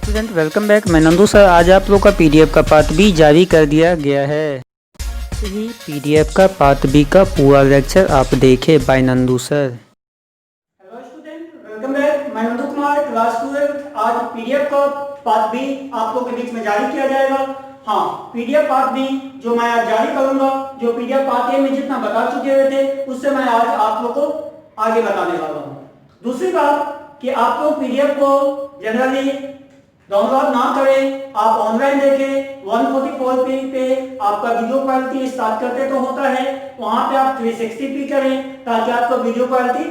Student welcome back. मैं Nandu sir. आज आप लोग का पीडीएफ का पार्ट बी जारी कर दिया गया है। यही पीडीएफ का पार्ट बी का पूरा लेक्चर आप देखें by Nandu sir. Hello student, welcome back. मैं नंदू कुमार, क्लास 12। आज पीडीएफ का पार्ट बी आप लोगों के बीच में जारी किया जाएगा। हाँ, पीडीएफ पार्ट बी जो मैं आज जारी करूंगा, जो पीडीएफ पार्ट ए में जितना बता चुके हुए थे उससे मैं आज आप लोग को आगे बताने वाला हूँ। दूसरी बात कि आप लोग पीडीएफ को जनरली डाउनलोड ना करें, आप ऑनलाइन देखें। 144p पे आपका वीडियो क्वालिटी स्टार्ट करते तो होता है, वहां पे आप 360p करें ताकि आपका वीडियो क्वालिटी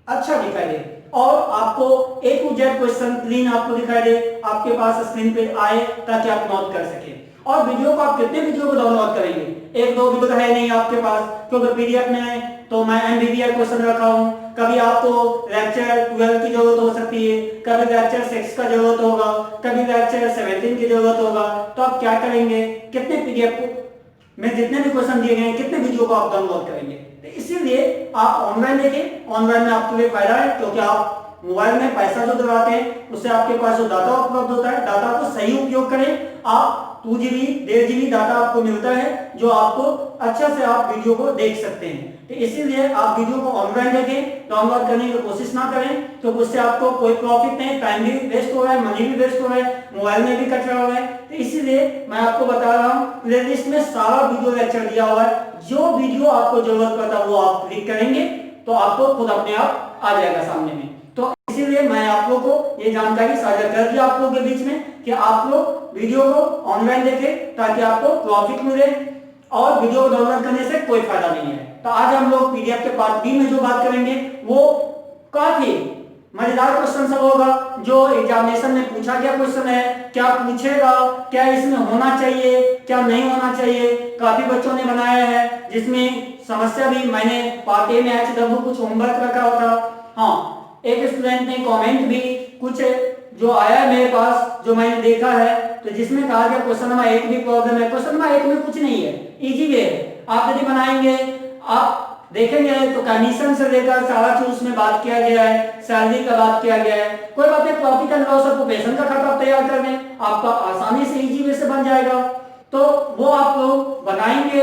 अच्छा दिखाई दे और आपको A to Z question clean आपको दिखाई दे, आपके पास स्क्रीन पे आए ताकि आप नोट कर सके। और वीडियो को आप कितने वीडियो को डाउनलोड करेंगे? एक दो वीडियो है नहीं आपके पास, क्योंकि पीडीएफ में है तो मैं एमबीबीआई क्वेश्चन रखा हूँ। कभी आपको लेक्चर 12 की जरूरत हो सकती है, कभी लेक्चर 6 का जरूरत होगा, कभी लेक्चर 17 की जरूरत होगा। तो आप क्या करेंगे, कितने पीडीएफ में जितने भी क्वेश्चन दिए गए कितने वीडियो को आप डाउनलोड करेंगे? तो इसीलिए आप ऑनलाइन देखें। ऑनलाइन में आपके लिए फायदा है, क्योंकि आप मोबाइल में पैसा जो डलवाते हैं उससे आपके पास जो डाटा उपलब्ध होता है, डाटा को सही उपयोग करें। आप 2 GB 1.5 GB डाटा आपको मिलता है जो आपको अच्छा से आप वीडियो को देख सकते हैं। तो इसीलिए आप वीडियो को ऑनलाइन देखें, डाउनलोड करने की कोशिश ना करें, तो उससे आपको कोई प्रॉफिट नहीं, टाइम भी वेस्ट हो रहा है, मनी भी वेस्ट हो रहा है, मोबाइल में भी कचरा हो रहा है। तो इसीलिए मैं आपको बता रहा हूँ, प्लेलिस्ट में सारा वीडियो लेक्चर दिया हुआ है। जो वीडियो आपको जरूरत पड़ता है वो आप क्लिक करेंगे तो आपको खुद अपने आप आ जाएगा सामने में। तो इसीलिए मैं आप लोगों को ये जानकारी साझा कर दी आप लोगों के बीच में कि आप लोग वीडियो को ऑनलाइन देखें ताकि आपको प्रॉफिट मिले, और वीडियो को डाउनलोड करने से कोई फायदा नहीं है। तो आज हम लोग पीडीएफ के पार्ट बी में जो बात करेंगे वो काफी मजेदार क्वेश्चन सब होगा, जो एग्जामिनेशन में पूछा गया क्वेश्चन है। क्या पूछेगा, क्या इसमें होना चाहिए, क्या नहीं होना चाहिए, काफी बच्चों ने बनाया है, जिसमें समस्या भी मैंने पार्ट ए में HW कुछ होमवर्क रखा होता। हाँ, एक स्टूडेंट ने कमेंट भी कुछ जो आया है मेरे पास, जो मैंने देखा है, तो जिसमें कहा गया क्वेश्चन नंबर 1 भी प्रॉब्लम है। क्वेश्चन नंबर 1 में कुछ नहीं है, इजी वे है। आप यदि बनाएंगे, आप देखेंगे तो कंडीशन से लेकर सारा चीज उसमें बात किया गया है, सैलरी का बात किया गया है। कोई बात नहीं, प्रॉफिट एंड लॉस ऑक्यूपेशन का खाता तैयार कर दें, आपका आसानी से इजी वे से बन जाएगा। तो वो आप लोग बनाएंगे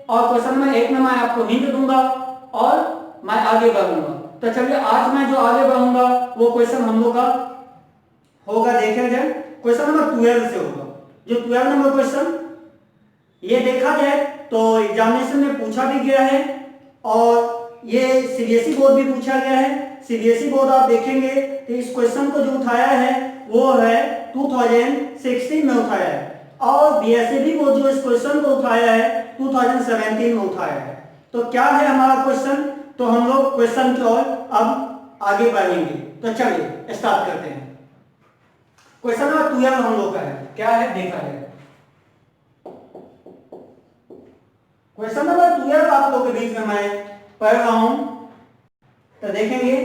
और क्वेश्चन नंबर 1 में मैं आपको हिंट दूंगा और मैं आगे बढ़ूंगा। तो चलिए, आज मैं जो आगे बढ़ूंगा वो क्वेश्चन हम लोग का होगा, देखा जाए क्वेश्चन नंबर 12 से होगा। जो 12 नंबर क्वेश्चन ये देखा जाए तो एग्जामिनेशन में पूछा भी गया है और ये सीबीएसई बोर्ड भी पूछा गया है। सीबीएसई बोर्ड आप देखेंगे तो इस क्वेश्चन को जो उठाया है वो है 2016 में उठाया है, और बीएसई बोर्ड जो इस क्वेश्चन को उठाया है 2017 में उठाया है। तो क्या है हमारा क्वेश्चन, तो हम लोग क्वेश्चन की ओर अब आगे बढ़ेंगे। तो चलिए स्टार्ट करते हैं। क्वेश्चन नंबर 12 हम लोग का है, क्या है देखा जाए। क्वेश्चन नंबर 12 आप लोगों के बीच में मैं पढ़ रहा हूं, तो देखेंगे।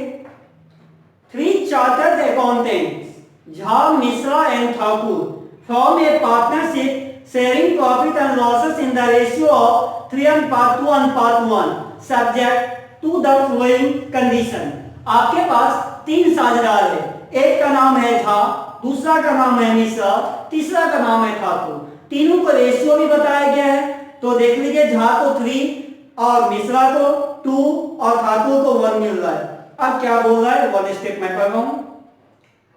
3 chartered accountants Jha, Mishra and Thakur form a partnership sharing profit and losses in the ratio of 3:2:1 subject to the following condition। आपके पास 3 साझेदार है, एक का नाम है झा, दूसरा का नाम है मिश्रा, तीसरा का नाम है ठाकुर। तीनों को रेशियो भी बताया गया है, तो देख लीजिए, झा को 3 और मिश्रा को 2 और ठाकुर को 1 मिल रहा है। अब क्या बोल रहा है, 1 स्टेप मैं पढ़ रहा हूं।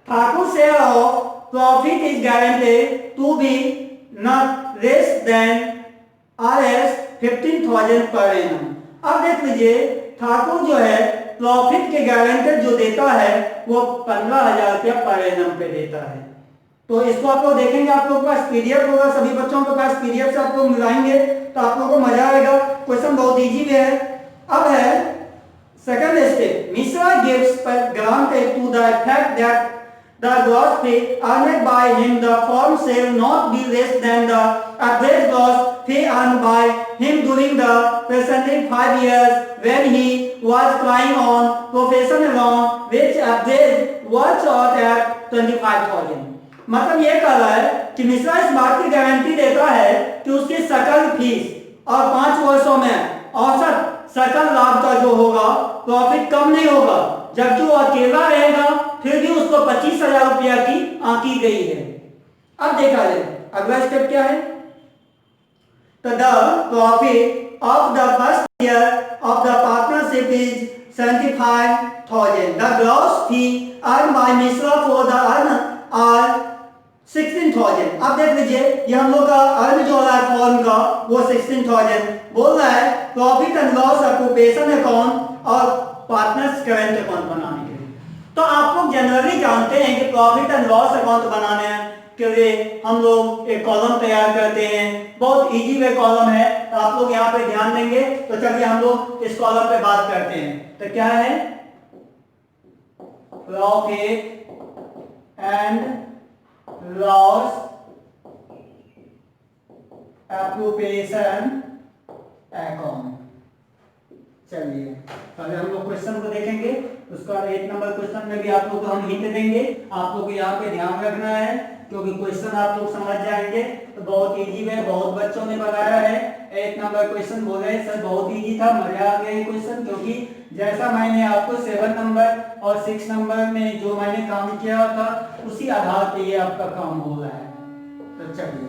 Thakur share of profit is guaranteed to be not less than Rs 15,000 per annum. अब देख लीजिए, ठाकुर जो है प्रॉफिट के गारंटेड जो देता है वो 15,000 रुपया पर एनम पे देता है। तो इसको आप लोग देखेंगे, आप लोगों के पास पीडीएफ होगा, सभी बच्चों के पास पीडीएफ से आप लोग मिलाएंगे तो आप लोगों को मजा आएगा। क्वेश्चन बहुत इजी भी है। अब है second step. Mishra gives per granted to the effect that the gross fee earned by him the firm shall not be less than the average gross fee earned by him during the preceding 5 years when he was trying on professional loan, which average was out at 25,000। मतलब ये कह रहा है कि मिश्रा इस बात की guarantee देता है कि उसकी सकल फीस और 5 वर्षों में औसत सकल लाभ का जो होगा प्रॉफिट कम नहीं होगा, जबकि वो अकेला रहेगा फिर भी उसको 25,000 रुपया की आंकी गई है। अब देखा जाए अगला स्टेप क्या है। तो the profit of the first year of the partnership is 75,000। The gross fee earn by Mishra for the earn are 16,000। अब देख लीजिए ये हम लोग का अर्न जो हो रहा है फॉर्म का वो 16,000 बोल रहा है profit and loss occupation account और पार्टनर्स करेंट अकाउंट बनाने के लिए। तो आप लोग जनरली जानते हैं कि प्रॉफिट एंड लॉस अकाउंट बनाने के लिए हम लोग एक कॉलम तैयार करते हैं। बहुत इजी वे कॉलम है, तो आप लोग यहाँ पे ध्यान देंगे। तो चलिए हम लोग इस कॉलम पे बात करते हैं। तो क्या है, profit and loss occupation account. चलिए पहले हम लोग क्वेश्चन को देखेंगे, उसका 1 नंबर क्वेश्चन में भी आप लोग को हम हिंट देंगे। आप लोग को यहाँ पे ध्यान रखना है क्योंकि क्वेश्चन आप लोग समझ जाएंगे तो बहुत इजी है, बहुत बच्चों ने बनाया है। 1 नंबर क्वेश्चन बोले सर बहुत इजी था, मजा आ गया ये क्वेश्चन, क्योंकि जैसा मैंने आपको 7 नंबर और 6 नंबर में जो मैंने काम किया था उसी आधार पे ये आपका काम हो रहा है। तो चलिए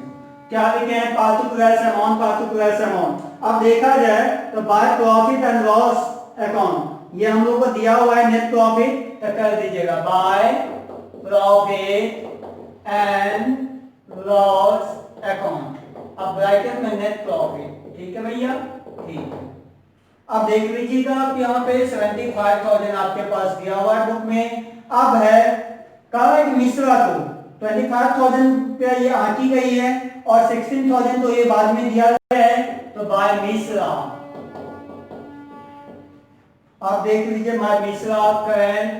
क्या लिखे हैं, पार्टिकुलर अमाउंट, पार्टिकुलर अमाउंट। अब देखा जाए तो by profit and loss account, ये हम लोग को दिया हुआ है नेट प्रॉफिट, तो कर दीजिएगा by profit and loss account. अब ब्रैकेट में नेट प्रॉफिट, ठीक है भैया, ठीक है। अब देख लीजिएगा आप यहाँ पे 75,000 आपके पास दिया हुआ है बुक में। अब है कहा है कि मिश्रा को 25,000 रुपया ये आंकी गई है और 16,000 तो ये बाद में दिया गया है, तो बाय मिश्रा। आप देख लीजिए by Mishra current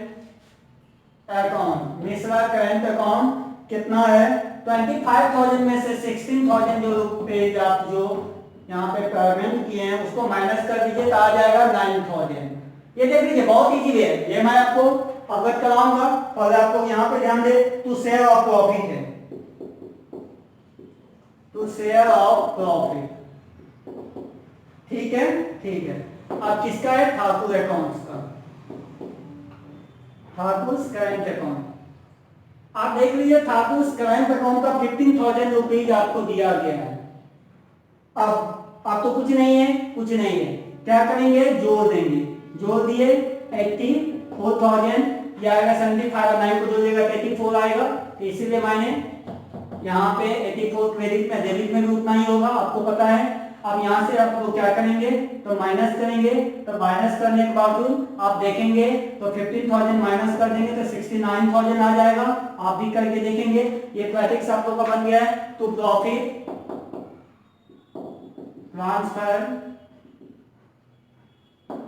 account, Mishra current account कितना है 25,000 में से 16,000 जो रुपए आप जो यहाँ पे पेमेंट किए हैं उसको माइनस कर दीजिए तो आ जाएगा 9,000। ये देख लीजिए बहुत इजी है, ये मैं आपको अवगत कराऊंगा। और आपको यहाँ पे ध्यान दे टू शेयर ऑफ प्रॉफिट है, टू शेयर ऑफ प्रॉफिट, ठीक है, ठीक है। अब किसका है, ठाकुर अकाउंट्स का, ठाकुर करेंट अकाउंट। आप देख लीजिए ठाकुर करेंट अकाउंट का 15,000 रुपीज आपको दिया गया है। अब तो कुछ नहीं है, कुछ नहीं है, क्या करेंगे, जोड़ देंगे, जोड़ दिए 84,000, ये आएगा 75 9 को जोड़िएगा 84 आएगा, तो इसीलिए मैंने यहाँ पे 84 क्रेडिट में डेबिट में भी उतना ही होगा, आपको पता है। अब यहाँ से आप लोग क्या करेंगे, तो माइनस करेंगे, तो माइनस करने के बाद आप देखेंगे तो 15,000 माइनस कर देंगे तो 69,000 आ जाएगा। आप भी करके देखेंगे, ये प्रैक्टिस आप लोग का बन गया है। तो प्रॉफिट ट्रांसफर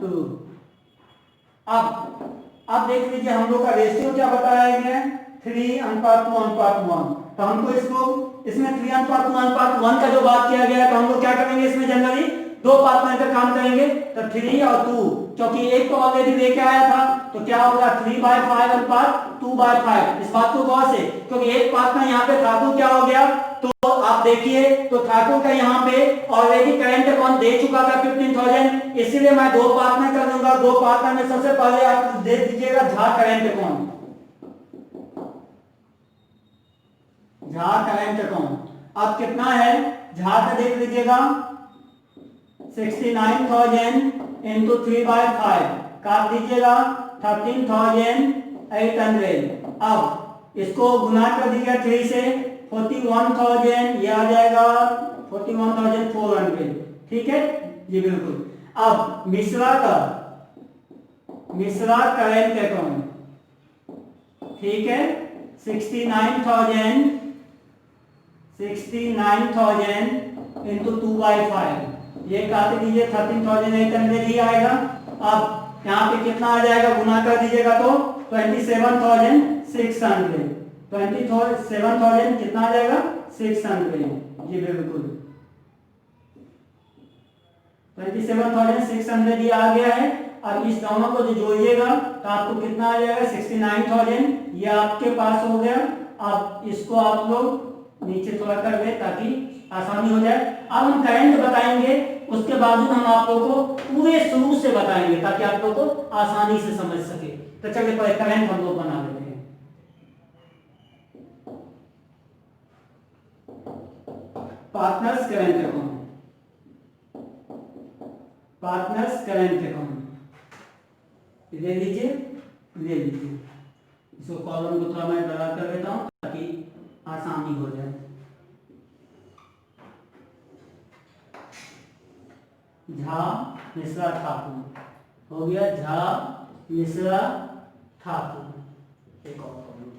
टू, अब देख लीजिए हम लोग का रेशियो क्या बताया गया है, 3:1। तो हमको इसमें 3:1 का जो बात किया गया है, तो हम लोग क्या करेंगे इसमें जनरली 2 पार्टनर का काम करेंगे, तो 3 और 2, क्योंकि एक तो ऑलरेडी लेके आया था, तो क्या होगा 3/5 अनुपात 2/5। इस बात को गौर से, क्योंकि एक पार्टनर यहाँ पे ठाकुर क्या हो गया, तो आप देखिए तो ठाकुर का यहाँ पे ऑलरेडी करेंट अकाउंट दे चुका था 15,000, इसीलिए मैं 2 पार्टनर कर दूंगा। 2 पार्टनर में सबसे पहले आप दे दीजिएगा Jha current account, Jha current account. अब कितना है झा का देख लीजिएगा 69,000 इंटू 3/5 काट दीजिएगा 13,800। अब इसको गुना कर दीजिएगा 3 से 41,000, ये आ जाएगा 41,400, ठीक है जी, बिल्कुल। अब मिश्रा करेंट अकाउंट, ठीक है, 69,000 इंटू 2/5, ये काट दीजिए 13,800 ही आएगा। अब यहाँ पे कितना आ जाएगा, गुना कर दीजिएगा तो 27,600, 27,000 कितना आ जाएगा 600 जी, बिल्कुल 27,600 ये आ गया है। अब इस दोनों को जो जोड़िएगा तो आपको कितना आ जाएगा 69,000, ये आपके पास हो गया। अब इसको आप लोग नीचे थोड़ा कर दे ताकि आसानी हो जाए। अब हम करंट बताएंगे, उसके बाद हम आप लोगों को पूरे शुरू से बताएंगे ताकि आप लोगों को आसानी से समझ सके। तो चलिए पहले करंट हम लोग बना लेते हैं। Partners current account, partners current account ले लीजिए, ले लीजिए। इसको कॉलम को थोड़ा मैं बड़ा कर देता हूं ताकि आसानी हो जाए। झा मिश्रा ठाकुर हो गया, झा मिश्रा ठाकुर। एक और कॉलम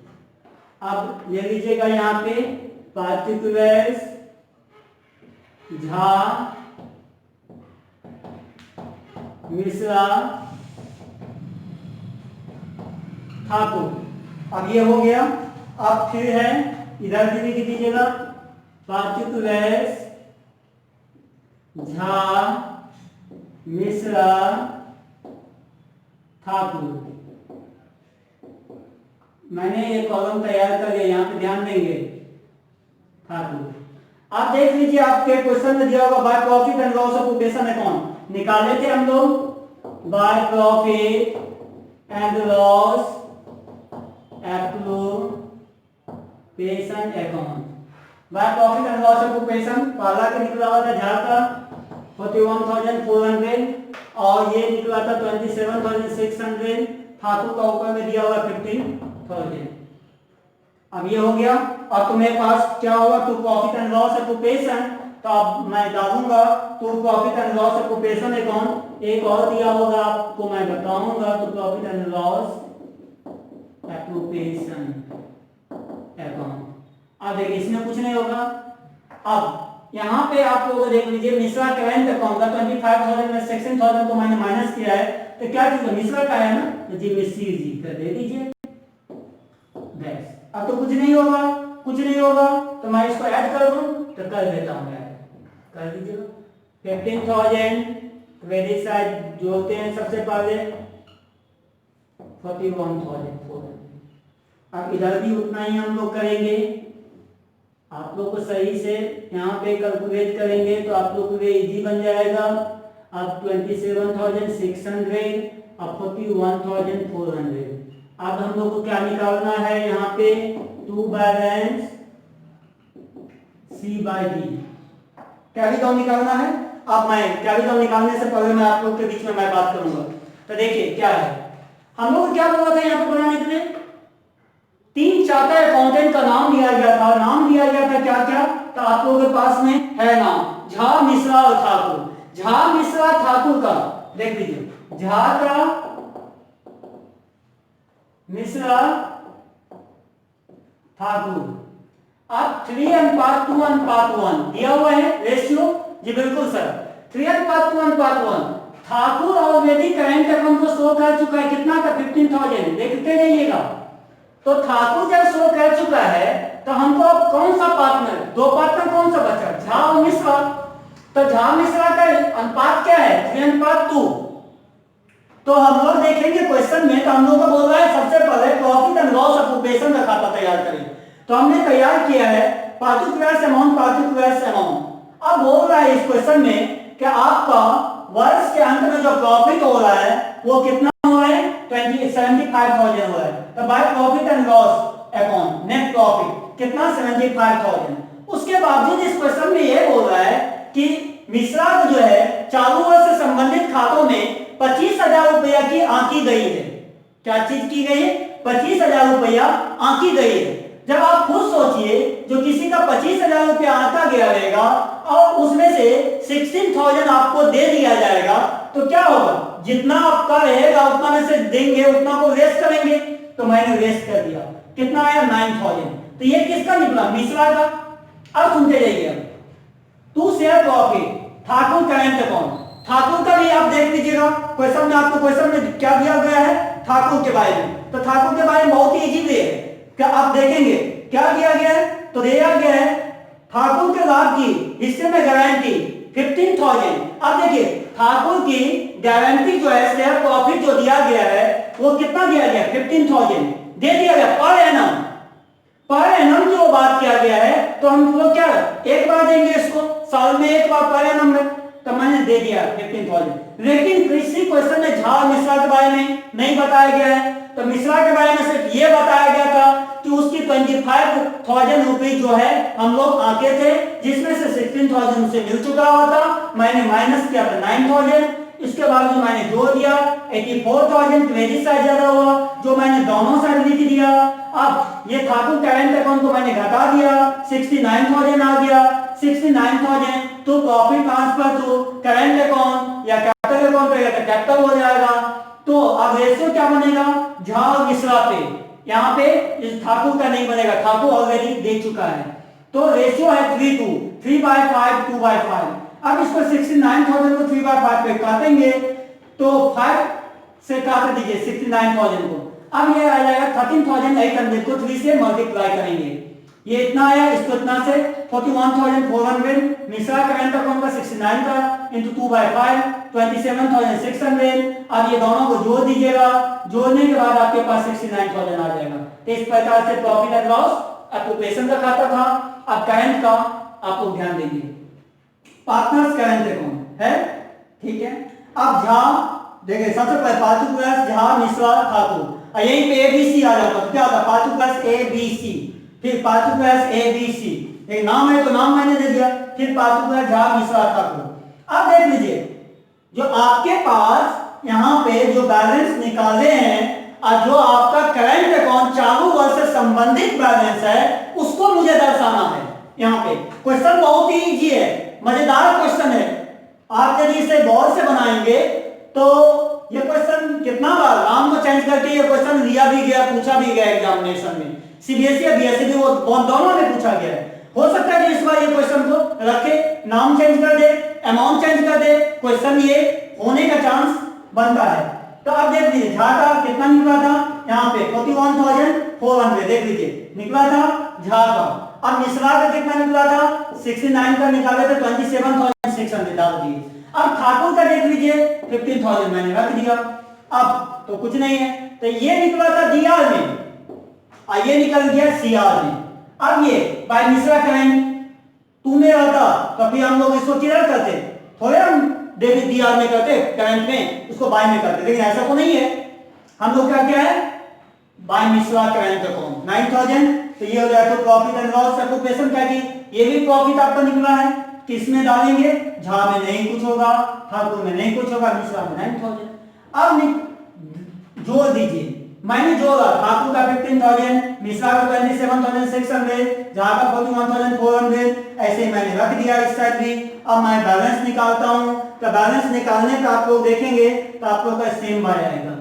अब ले लीजिएगा यहाँ पे पार्टिकुलर्स झा मिश्रा ठाकुर। अब ये हो गया। अब फिर है इधर भी लिख दीजिएगा पार्टिकुलर्स झा मिश्रा ठाकुर। मैंने ये कॉलम तैयार कर लिया, यहाँ पे ध्यान देंगे ठाकुर। आप देख लीजिए आपके क्वेश्चन में दिया होगा by profit and loss of occupation account निकाल लेते हम लोग। By profit and loss occupation account, by profit and loss of occupation पहला का निकला हुआ था झा का 41,400 और ये निकला था 27,600। ठाकुर का ऊपर में दिया हुआ 15,000। अब ये हो गया। और तुम्हें पास क्या होगा to profit and loss occupation, तो अब मैं डालूंगा to profit and loss occupation account. एक और दिया होगा आपको मैं बताऊंगा to profit and loss occupation account. अब देखिए इसमें कुछ नहीं होगा। अब यहाँ पे आप लोग देख लीजिए मिश्रा करेंट अकाउंट का 25,000 में 16,000 को मैंने माइनस किया है, तो क्या चीज मिश्रा का है ना, तो जी मिश्री जी कर दे दीजिए बस। अब तो कुछ नहीं होगा, कुछ नहीं होगा, तो मैं इसको ऐड कर दूं तो कर देता हूं, ऐड कर दीजिएगा। 15,000 क्रेडिट साइड जोड़ते हैं सबसे पहले 41,400। अब इधर भी उतना ही हम लोग करेंगे। आप लोग को सही से यहाँ पे कैलकुलेट करेंगे तो आप लोग को ये इजी बन जाएगा। अब 27,600 और 41,400। अब हम लोग को क्या निकालना है यहाँ पे, to balance C by D carry down निकालना है। अब मैं कैरी डाउन निकालने से पहले मैं आप लोग के बीच में मैं बात करूंगा। तो देखिए क्या है, हम लोग क्या बोला था यहाँ पे बनाने के लिए, 3 चार्टर्ड अकाउंटेंट का नाम दिया गया था। नाम दिया गया था क्या क्या, तो आप लोगों के पास में है नाम झा मिश्रा और ठाकुर। झा मिश्रा ठाकुर का देख लीजिए, झा का मिश्रा ठाकुर। अब 3:2:1 दिया हुआ है रेशियो, जी बिल्कुल sir 3:2:1। Thakur already current account को शो कर चुका है, कितना का 15,000, देखते रहिएगा। तो ठाकुर जब शो कर चुका है तो हमको अब कौन सा पार्टनर, 2 पार्टनर कौन सा बचा, झा और मिश्रा। तो झा मिश्रा का अनुपात क्या है, 3:2। तो हम लोग देखेंगे क्वेश्चन में, तो हम लोग को बोल रहा है सबसे पहले profit and loss of occupation का खाता तैयार करें। तो हमने तैयार किया है पार्टिकुलर्स अमाउंट, पार्टिकुलर्स अमाउंट। अब बोल रहा है इस क्वेश्चन में कि आपका वर्ष के अंत में जो प्रॉफिट हो रहा है वो कितना हुआ है, 75,000 हुआ है। तो by profit and loss account net profit कितना, 75,000। उसके बावजूद इस क्वेश्चन में ये बोल रहा है कि मिश्रा जो है चालू वर्ष से संबंधित खातों में 25,000 रुपया की आंकी गई है। क्या चीज की गई है, 25,000 रुपया आंकी गई है। जब आप खुद सोचिए, जो किसी का 25,000 रुपया आंका गया रहेगा और उसमें से 16,000 आपको दे दिया जाएगा, तो क्या होगा, जितना आपका रहेगा उतना में से देंगे, उतना को रेस्ट करेंगे। तो मैंने रेस्ट कर दिया, कितना आया 9,000। तो ये किसका निकला, मिश्रा का। अब सुनते जाइए, to share profit Thakur current account. Thakur का भी आप देख लीजिएगा क्वेश्चन में, आपको क्वेश्चन में क्या दिया गया है ठाकुर के बारे में। तो ठाकुर के बारे में बहुत ही इजी वे है, क्या आप देखेंगे क्या दिया गया है, तो दिया गया है ठाकुर के लाभ की हिस्से में गारंटी 15,000। अब देखिए ठाकुर की गारंटी जो है, शेयर प्रॉफिट जो दिया गया है वो कितना दिया गया, 15,000 दे दिया गया पर एनम। पर एनम जो बात किया गया है, तो हम लोग क्या एक बार देंगे इसको, साल में एक बार पर एनम में। तो मैंने दे दिया 15,000। लेकिन किसी क्वेश्चन में झा और मिश्रा के बारे में नहीं बताया गया है। तो मिश्रा के बारे में सिर्फ ये बताया गया था कि उसकी 25,000 रुपये जो है हम लोग आके थे, जिसमें से 16,000 से मिल चुका हुआ था। मैंने माइनस किया था 9,000, इसके बाद जो मैंने जोड़ दिया 84,000, क्रेडिट साइड ज्यादा हुआ जो मैंने दोनों साइड लिख दिया। अब ये ठाकुर करेंट अकाउंट को मैंने घटा दिया, 69,000 आ गया। 69,000 तो profit transfer to current account या कैपिटल अकाउंट पे कैपिटल हो जाएगा। तो अब रेशियो क्या बनेगा, झा और मिश्रा पे, यहाँ पे इस ठाकुर का नहीं बनेगा, ठाकुर ऑलरेडी दे चुका है। तो रेशियो है 3:2, 3/5, 2/5। अब इसको 69,000 को 3/5 पे काटेंगे तो 5 से काट दीजिए 69,000 को। अब ये आ जाएगा 13,800 को 3 से मल्टीप्लाई करेंगे, ये इतना आया, इसको इतना से 41,400। मिश्रा करेंट अकाउंट का 69 का इंटू 2/5 27,600। अब ये दोनों को जोड़ दीजिएगा, जोड़ने के बाद आपके पास 69,000 आ जाएगा। तो इस प्रकार से प्रॉफिट एंड लॉस ऑक्यूपेशन का खाता था। अब करेंट का आप लोग ध्यान देंगे, पार्टनर्स करेंट अकाउंट है, ठीक है। अब झा देखिए सबसे पहले पांचू प्लस झा मिश्रा ठाकुर, यहीं पे एबीसी आ जाता है। क्या होता है पांचू प्लस एबीसी, फिर पांचू प्लस एबीसी, एक नाम है तो नाम मैंने दे दिया, फिर पांचू प्लस झा मिश्रा ठाकुर। अब देख लीजिए जो आपके पास यहाँ पे जो बैलेंस निकाले हैं और जो आपका करंट अकाउंट चालू वर्ष से संबंधित बैलेंस है उसको मुझे दर्शाना है। यहाँ पे क्वेश्चन बहुत ही इजी है, मजेदार क्वेश्चन है। आप यदि इसे गौर से बनाएंगे तो ये क्वेश्चन कितना बार नाम को चेंज करके ये क्वेश्चन लिया भी गया, पूछा भी गया एग्जामिनेशन में, सीबीएसई या बीएसई भी वो दोनों में पूछा गया है। हो सकता है कि इस बार ये क्वेश्चन को रखे, नाम चेंज कर दे, अमाउंट चेंज कर दे, क्वेश्चन ये होने का चांस बनता है। तो अब देख लीजिए झा का कितना निकला था, यहाँ पे 41,400 देख लीजिए निकला था झा का। अब मिश्रा का कितना निकला था, 69 का निकाले थे, 27,600 डाल दिए। अब ठाकुर का देख लीजिए 15,000 मैंने रख दिया। अब तो कुछ नहीं है, तो ये निकला था डीआर में और ये निकल गया सीआर में। अब ये बाय मिश्रा करेंट टू में रहता तो फिर हम लोग इसको किधर करते, थोड़े हम डेबिट डीआर में करते, करंट में उसको बाय में करते, लेकिन ऐसा तो नहीं है। हम लोग क्या है बाय मिश्रा करंट अकाउंट 9,000, तो ये हो जाएगा प्रॉफिट एंड लॉस ऑक्यूपेशन का कि ये भी प्रॉफिट आपका निकला है, किसमें डालेंगे, झा में नहीं कुछ होगा, ठाकुर में नहीं कुछ होगा, मिश्रा में 9,000। अब जोड़ दीजिए, मैंने जोड़ा ठाकुर का 15,000, मिश्रा का 27,600, झा का 41,400, ऐसे ही मैंने रख दिया इस साइड भी। अब मैं बैलेंस निकालता हूं, तो बैलेंस निकालने पे आप लोग देखेंगे तो आप लोग का सेम आ जाएगा,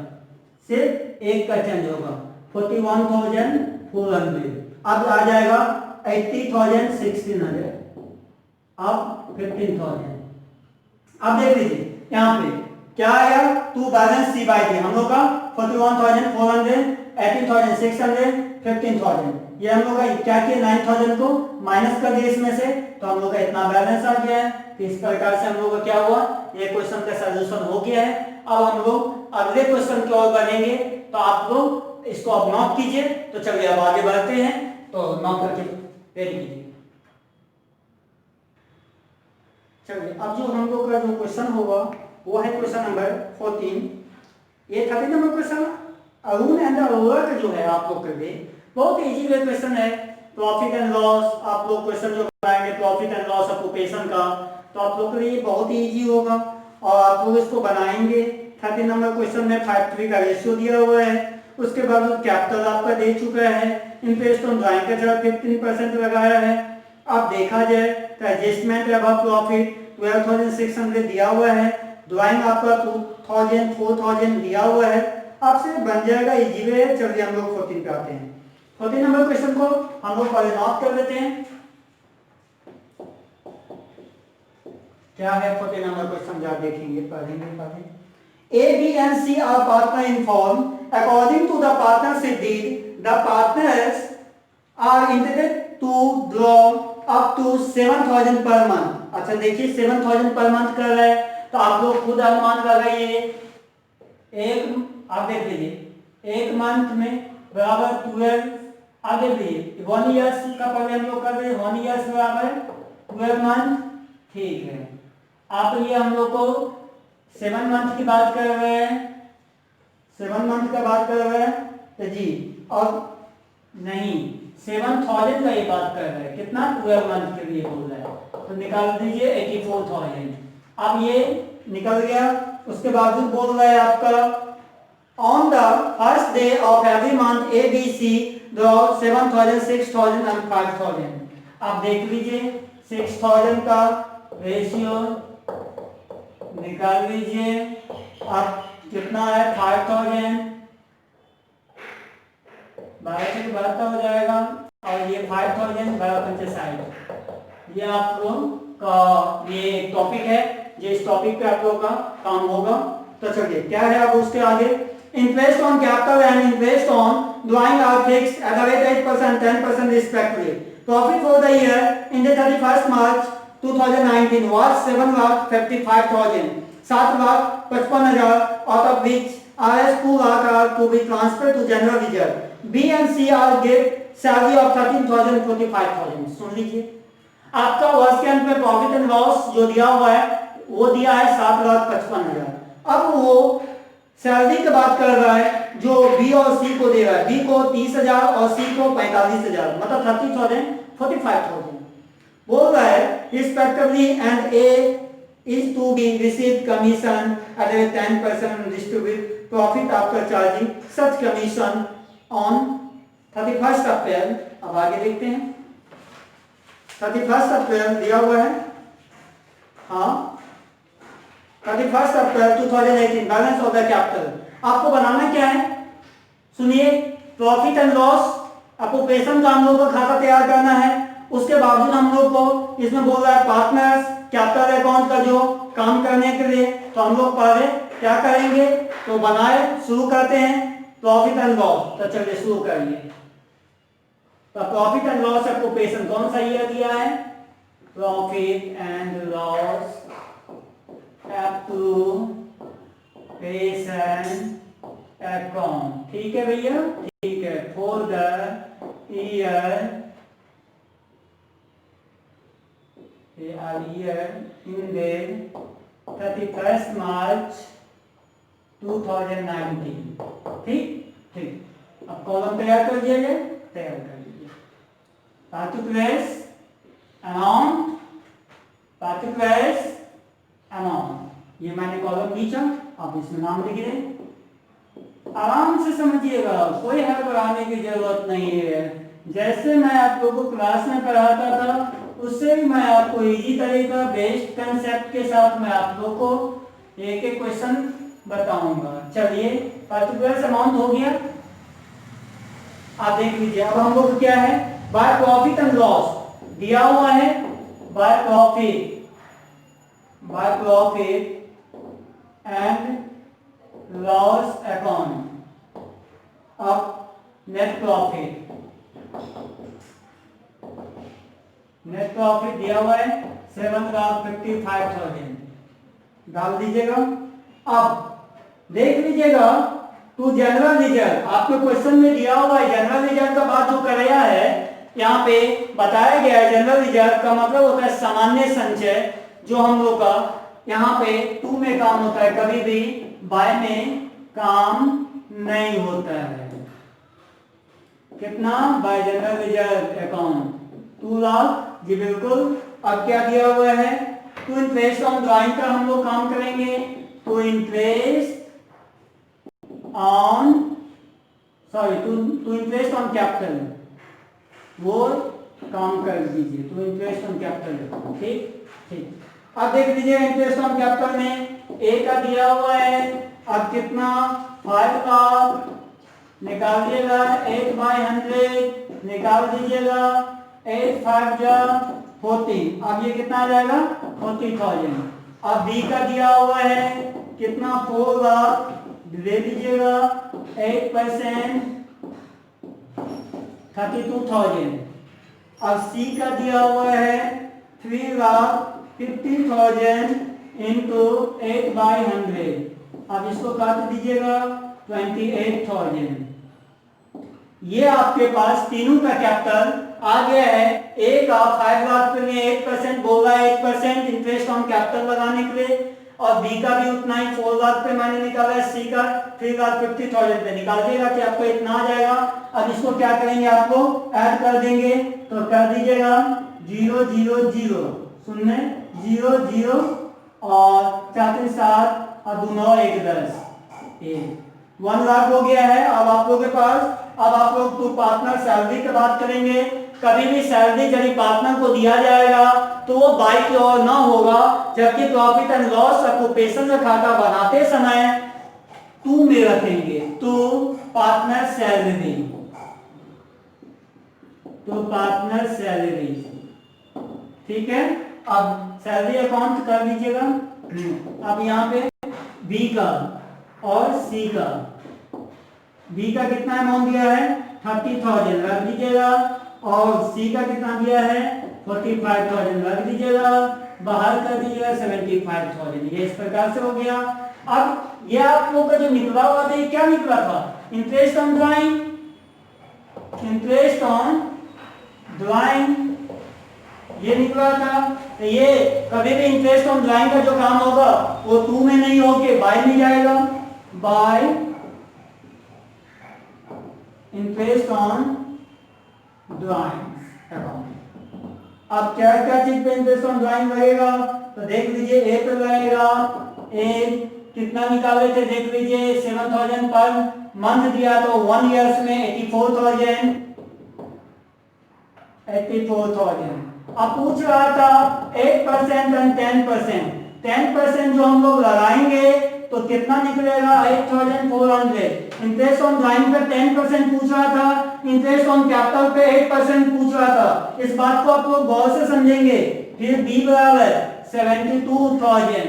सिर्फ एक का चेंज होगा 41,400। अब आ जाएगा 80,1,600, अब 15,000। अब देख लीजिए यहाँ पे क्या आया, to balance C by D, हम लोग का 41,400, 18,600, 15,000। ये हम लोग का क्या किया 9,000 को माइनस कर दिया इसमें से, तो हम लोग का इतना बैलेंस आ गया है। तो इस प्रकार से हम लोग का क्या हुआ, ये क्वेश्चन का सॉल्यूशन हो गया है। अब हम लोग अगले क्वेश्चन की ओर बढ़ेंगे, तो आप लोग इसको अब नोट कीजिए। तो चलिए अब आगे बढ़ते हैं, तो नोट करके रेडी कीजिए। चलिए अब जो हम लोग का जो क्वेश्चन होगा वो है क्वेश्चन नंबर 14। ये 30 number question Arun and Arora का जो है आप लोग कर दे, बहुत इजी वे क्वेश्चन है। प्रॉफिट एंड लॉस आप लोग क्वेश्चन जो बनाएंगे प्रॉफिट एंड लॉस ऑक्यूपेशन का, तो आप लोग के लिए बहुत ही इजी होगा और आप लोग इसको बनाएंगे। 30 नंबर क्वेश्चन में फैक्ट्री का रेशियो दिया हुआ है, उसके बाद कैपिटल आपका दे चुका है, इंटरेस्ट ऑन ड्राइंग का जगह 15% लगाया है। अब देखा जाए तो एडजस्टमेंट अब प्रॉफिट 12,600 दिया हुआ है, ड्राइंग आपका 2,000 4,000 दिया हुआ है। आपसे बन जाएगा इजी वे। चलिए हम लोग 14 पे आते हैं। 14 नंबर क्वेश्चन को हम लोग पहले नोट कर लेते हैं। क्या है 14 नंबर क्वेश्चन, जब देखेंगे पढ़ेंगे। A, B and C are partner in firm. According to the partnership deed, the partners are entitled to draw up to 7,000 per month. अच्छा देखिए 7,000 पर मंथ कर रहा है, तो आप लोग खुद अनुमान लगाइए। एक आप देख लीजिए एक मंथ में बराबर 12, आगे देखिए 1 ईयर्स का पहले हम लोग कर रहे हैं, 1 ईयर्स बराबर 12 मंथ, ठीक है। आप ये हम लोग को 7 मंथ की बात कर रहे हैं, 7 मंथ का बात कर रहे हैं तो जी, और नहीं 7,000 का ये बात कर रहे हैं, कितना 12 मंथ के लिए बोल रहे हैं, तो निकाल दीजिए 84,000। अब ये निकल गया, उसके बाद बोल रहा है आपका on the first day of every month ABC draw 7,000, 6,000 and 5,000। आप देख लीजिए 6,000 का रेशियो निकाल लीजिए, अब कितना है 5,000, 12 से 12 हो जाएगा, और ये 5,000 12×5 ये आप लोग का ये टॉपिक है, जो इस टॉपिक पे आप लोग का काम होगा। तो चलिए क्या है अब उसके आगे, interest on capital and interest on drawing are fixed at the rate 8% 10% respectively. Profit for the year in the 31st March 2019 was 7,55,000, 7,55,000, out of which Rs 2 lakh are to be transferred to general reserve. B and C are get salary of 13,000 45,000। सुन लीजिए, आपका वर्ष के अंत में profit and loss जो दिया हुआ है वो दिया है 7,55,000। अब वो सैलरी की बात कर रहा है जो बी और सी को दे रहा है, बी को 30,000 और सी को 45,000, मतलब 30,000 45,000 बोल रहा है respectively, and A is to be received commission at a 10% distribute profit after charging such commission on 31st April। अब आगे देखते हैं, 31st अप्रैल दिया हुआ है, हाँ 31st April 2018 balance of the capital. आपको बनाना क्या है, सुनिए, प्रॉफिट एंड लॉस ऑपरेशन का हम लोग को खाता तैयार करना है, उसके बावजूद हम लोग को इसमें बोल रहा है पार्टनर्स कैपिटल अकाउंट का जो काम करने के लिए, तो हम लोग पहले क्या करेंगे, तो बनाए शुरू करते हैं प्रॉफिट एंड लॉस। तो चलिए शुरू करिए, तो प्रॉफिट एंड लॉस ऑपरेशन कौन सा ईयर दिया है, profit and loss operation account, ठीक है भैया, ठीक है, for the year in the 31st March 2019। ठीक ठीक, अब कॉलम तैयार कर दिया गया, तैयार कर लीजिए, पार्टिकुलर्स अमाउंट, पार्टिकुलर्स अमाउंट, ये मैंने कॉलम खींचा, आप इसमें नाम लिख दें, आराम से समझिएगा, कोई हड़बड़ाने की जरूरत नहीं है। जैसे मैं आप लोगों को क्लास में पढ़ाता था उससे भी मैं आपको इजी तरीका बेस्ड कंसेप्ट के साथ मैं आप लोगों को एक एक क्वेश्चन बताऊंगा। चलिए पार्टिकुलर अमाउंट हो गया, आप देख लीजिए। अब हम लोग क्या है, बाय प्रॉफिट एंड लॉस दिया हुआ है, by profit and loss account. अब नेट प्रॉफिट दिया हुआ है 7,55,000, डाल दीजिएगा। अब देख लीजिएगा टू जनरल रिजर्व, आपके क्वेश्चन में दिया हुआ है जनरल रिजर्व का बात जो कराया है, यहाँ पे बताया गया है जनरल रिजर्व का मतलब होता है सामान्य संचय, जो हम लोग का यहाँ पे टू में काम होता है, कभी भी बाय में काम नहीं होता है। कितना, by general reserve account 2 lakh जी, बिल्कुल। अब क्या दिया हुआ है, टू इंटरेस्ट ऑन ड्राइंग का हम लोग काम करेंगे, to interest on to interest on capital, वो काम कर दीजिए, टू इंटरेस्ट ऑन कैपिटल, ठीक ठीक। अब देख लीजिए इंटरेस्ट ऑन कैपिटल में ए का दिया हुआ है, अब कितना 5 लाख, निकाल दीजिएगा 8/100 निकाल दीजिएगा, 8 5 जा 40, अब ये कितना आ जाएगा 40,000। अब बी का दिया हुआ है कितना 4 लाख, ले लीजिएगा 8% 32,000। अब सी का दिया हुआ है 3,50,000 इंटू 8/100, अब इसको काट दीजिएगा 28,000। ये आपके पास तीनों का कैपिटल आ गया है ए का 5 लाख पे में 8% बोल रहा है, 8% इंटरेस्ट ऑन कैपिटल लगाने के लिए, और बी का भी उतना ही 4 लाख पे मैंने निकाला है, सी का 3,50,000 पे निकाल देगा कि आपको इतना आ जाएगा। अब इसको क्या करेंगे, आपको ऐड कर देंगे, तो कर दीजिएगा 0 0 0 सुनने 0 0 और 4 7 और 2 9 1 10 1 लाख हो गया है। अब आप लोगों के पास, अब आप लोग टू पार्टनर सैलरी की बात करेंगे। कभी भी सैलरी यदि पार्टनर को दिया जाएगा तो वो बाई की ओर ना होगा, जबकि प्रॉफिट एंड लॉस ऑक्यूपेशन का खाता बनाते समय टू में रखेंगे, टू पार्टनर सैलरी, तो पार्टनर सैलरी, ठीक है। अब सैलरी अकाउंट कर लीजिएगा। अब यहाँ पे बी का और सी का, बी का कितना अमाउंट दिया है 30,000 रख दीजिएगा, और सी का कितना दिया है 45,000 रख दीजिएगा, बाहर कर दीजिएगा 75,000। ये इस प्रकार से हो गया। अब ये आप लोग का जो निकला हुआ था, ये क्या निकला था, interest on drawing, interest on drawing ये निकला था। तो ये कभी भी इंटरेस्ट ऑन ड्राइंग का जो काम होगा वो 2 में नहीं होके बाय में जाएगा, bye interest on drawing account. अब क्या क्या चीज पे इंटरेस्ट ऑन ड्राइंग लगेगा, तो देख लीजिए ए पे लगेगा, ए कितना निकाले थे देख लीजिए 7,000 पर मंथ दिया, तो 1 ईयर्स में 84,000। अब पूछ रहा था 8% एंड 10%, 10% जो हम लोग लगाएंगे तो कितना निकलेगा 8,400। इंटरेस्ट ऑन ड्राइंग पे 10% पूछ रहा था, इंटरेस्ट ऑन कैपिटल पे 8% पूछ रहा था। इस बात को आप लोग गौर से समझेंगे। फिर बी बराबर 72,000,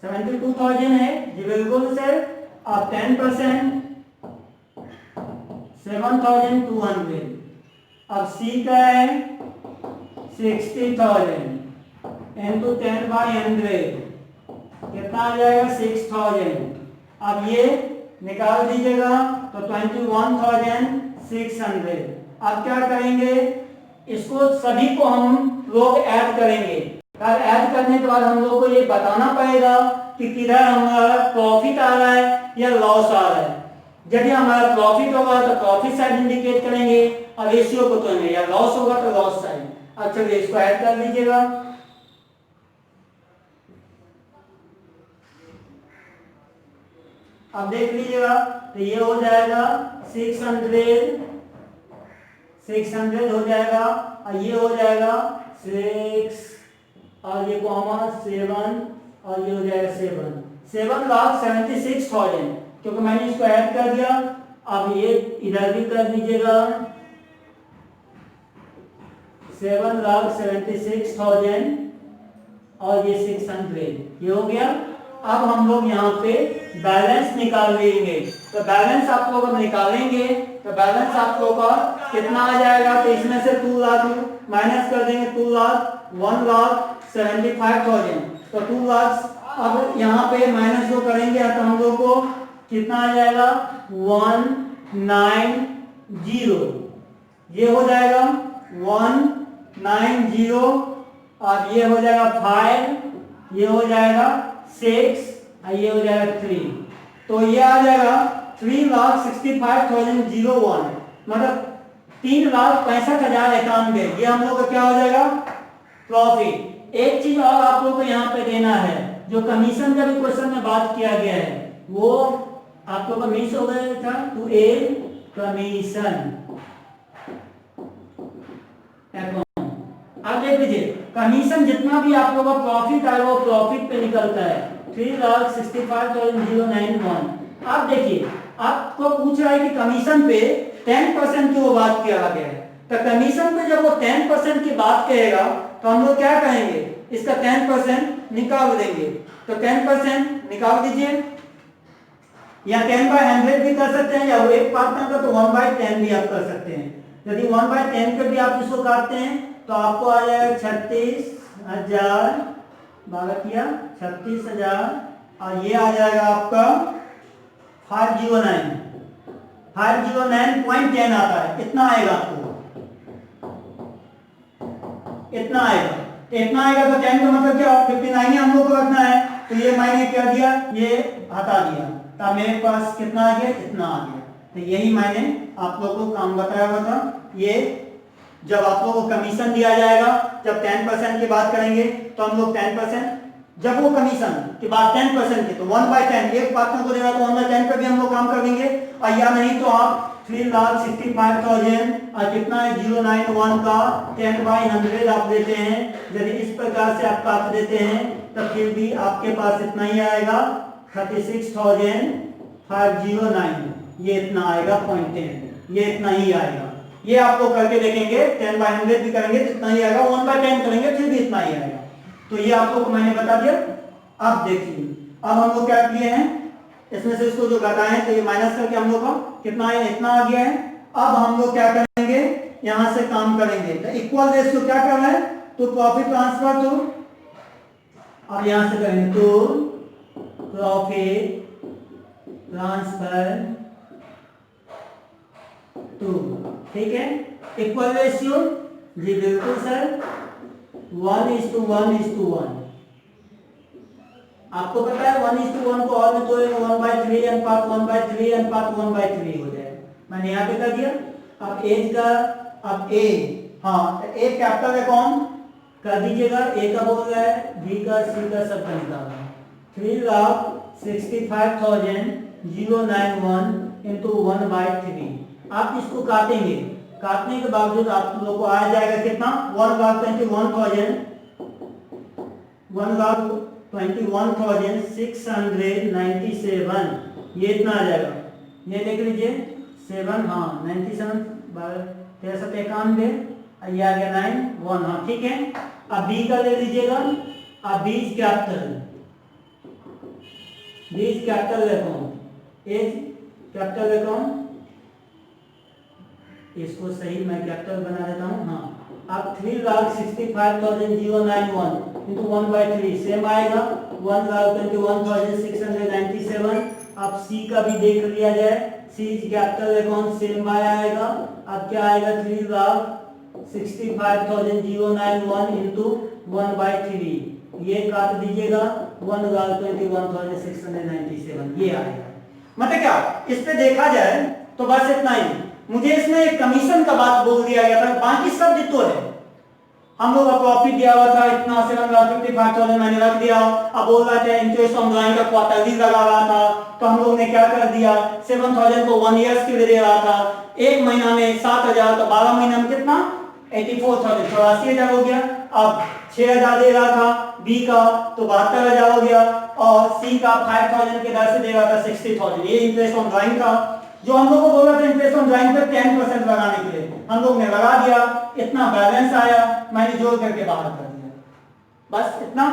72,000 है जी बिल्कुल सर। अब 10% 7,200। अब सी का है 60,000 into 10/100 कितना आ जाएगा 6,000। अब ये निकाल दीजिएगा तो 21,600। अब क्या करेंगे, इसको सभी को हम लोग ऐड करेंगे, और ऐड करने के बाद हम लोग को ये बताना पड़ेगा कि किधर हमारा प्रॉफिट आ रहा है या लॉस आ रहा है। यदि हमारा प्रॉफिट होगा तो प्रॉफिट साइड इंडिकेट करेंगे, और रेशियो को तो नहीं, या लॉस होगा तो लॉस साइड। अब चलिए इसको ऐड कर लीजिएगा। अब देख लीजिएगा तो ये हो जाएगा 600 हो जाएगा, और ये हो जाएगा 6 और ये कॉमा 7 और ये हो जाएगा 7,76,000, क्योंकि मैंने इसको ऐड कर दिया। अब ये इधर भी कर दीजिएगा 7,76,000 और ये 600, ये हो गया। अब हम लोग यहाँ पे बैलेंस निकाल लेंगे, तो बैलेंस आप लोग निकालेंगे तो बैलेंस आप लोग का कितना आ जाएगा, तो इसमें से 2 लाख माइनस कर देंगे, 2 लाख 1,75,000, तो 2 लाख। अब यहाँ पे माइनस जो करेंगे तो हम लोग को कितना आ जाएगा 190, ये हो जाएगा 190, और ये हो जाएगा 5, ये हो जाएगा 6 और ये हो जाएगा 3, तो ये आ जाएगा 3,65,001, मतलब 3,65,091। ये हम लोग का क्या हो जाएगा प्रॉफिट। एक चीज और आप लोग को यहाँ पे देना है, जो कमीशन का भी क्वेश्चन में बात किया गया है, वो आप लोग का मिस हो गया था, टू ए कमीशन अकाउंट। अब देख लीजिए कमीशन जितना भी आप लोग का प्रॉफिट आएगा वो प्रॉफिट पे निकलता है 3,65,091। अब देखिए आपको पूछ रहा है कि कमीशन पे 10% की वो बात किया गया है, तो कमीशन पे जब वो 10% की बात कहेगा तो हम लोग क्या कहेंगे, इसका 10% निकाल देंगे। तो 10% निकाल दीजिए, या 10/100 भी कर सकते हैं, या वो एक पार्टनर का तो 1/10 भी आप कर सकते हैं। यदि 1/10 पे भी आप इसको काटते हैं तो आपको आ जाएगा 36,000, 36,000, और ये आ जाएगा आपका 509.10 आता है, इतना आएगा आपको। इतना आएगा। तो इतना आएगा तो 10 का मतलब क्या, 59 ही हम लोग को रखना है। तो ये मैंने क्या दिया, ये हटा दिया, तो मेरे पास कितना आ गया, इतना आ गया। तो यही मैंने आप लोग को काम बताया हुआ था। ये जब आप लोगों को कमीशन दिया जाएगा, जब 10% की बात करेंगे तो हम लोग 10%, जब वो कमीशन की बात 10% की, तो 1/10 एक पार्टनर को देगा तो 1/10 पे भी हम लोग काम कर देंगे। और या नहीं तो आप 3,65,000 और कितना है 091 का 10/100 आप देते हैं। यदि इस प्रकार से आप काट देते हैं तो फिर भी आपके पास इतना ही आएगा 36,509, ये इतना आएगा 0.10, ये इतना ही आएगा। ये आप लोग करके देखेंगे, 10/100 भी करेंगे तो इतना ही आएगा, 1/10 करेंगे फिर भी इतना ही आएगा। तो ये आप लोग को मैंने बता दिया। अब देखिए, अब हम लोग क्या किए हैं, इसमें से इसको जो घटाएं तो ये माइनस करके हम लोग का कितना है, इतना आ गया है। अब हम लोग क्या करेंगे, यहां से काम करेंगे। तो इक्वल रेशियो क्या कर रहा है, तो प्रॉफिट ट्रांसफर टू, अब यहां से करेंगे तो प्रॉफिट ट्रांसफर टू, ठीक है। इक्वल रेशियो, जी बिल्कुल सर, 1:1:1। आपको पता है 1:1 को और में तो 1/3 अनुपात 1/3 अनुपात 1/3 हो जाएगा। मैंने यहाँ पे कर दिया। अब एज का, अब ए, हाँ तो ए कैपिटल है कौन कर दीजिएगा, ए का बोल रहा है, बी का, सी का, सब का निकालना है। 3,65,091 इंटू 1/3। आप इसको काटेंगे, काटने के बावजूद आप लोग को आ जाएगा कितना, 1,21,697, ये इतना आ जाएगा। ये देख लीजिए 7, हाँ 97, 1391, ये आ गया 9 1, हाँ ठीक है। अब बी का ले लीजिएगा, अब B's capital account, A's capital account, इसको सही मैं कैपिटल बना देता हूँ, हाँ। अब 3,65,091 इंटू 1/3 सेम आएगा 1,21,697। अब सी का भी देख लिया जाए, सी कैपिटल अकाउंट सेम आएगा। अब क्या आएगा, 3,65,091 इंटू 1/3, ये काट दीजिएगा 1,21,697, ये आएगा। मतलब क्या, इस पे देखा जाए तो बस इतना ही। मुझे इसमें एक कमीशन का बात बोल दिया गया था, बाकी सब जितो है। हम लोग का प्रॉफिट दिया हुआ था इतना, 7,55,000 मैंने रख दिया। अब बोल रहा था इंटरेस्ट ऑन ड्राइंग का क्वार्टरली लगा रहा था, तो हम लोग ने क्या कर दिया, 7,000 को 1 ईयर्स के लिए दे रहा था, एक महीना में 7,000, तो 12 महीना में कितना, 84,000, 84,000 हो गया। अब 6,000 दे रहा था बी का, तो 72,000 हो गया। और सी का 5,000 के दर से दे रहा था 60,000, ये इंटरेस्ट ऑन ड्राइंग का। जो हम लोग को बोला था इंटरेस्ट ऑन ड्राइंग पे 10% लगाने के लिए, हम लोग ने लगा दिया, इतना बैलेंस आया, मैंने जोड़ करके बाहर कर दिया, बस इतना।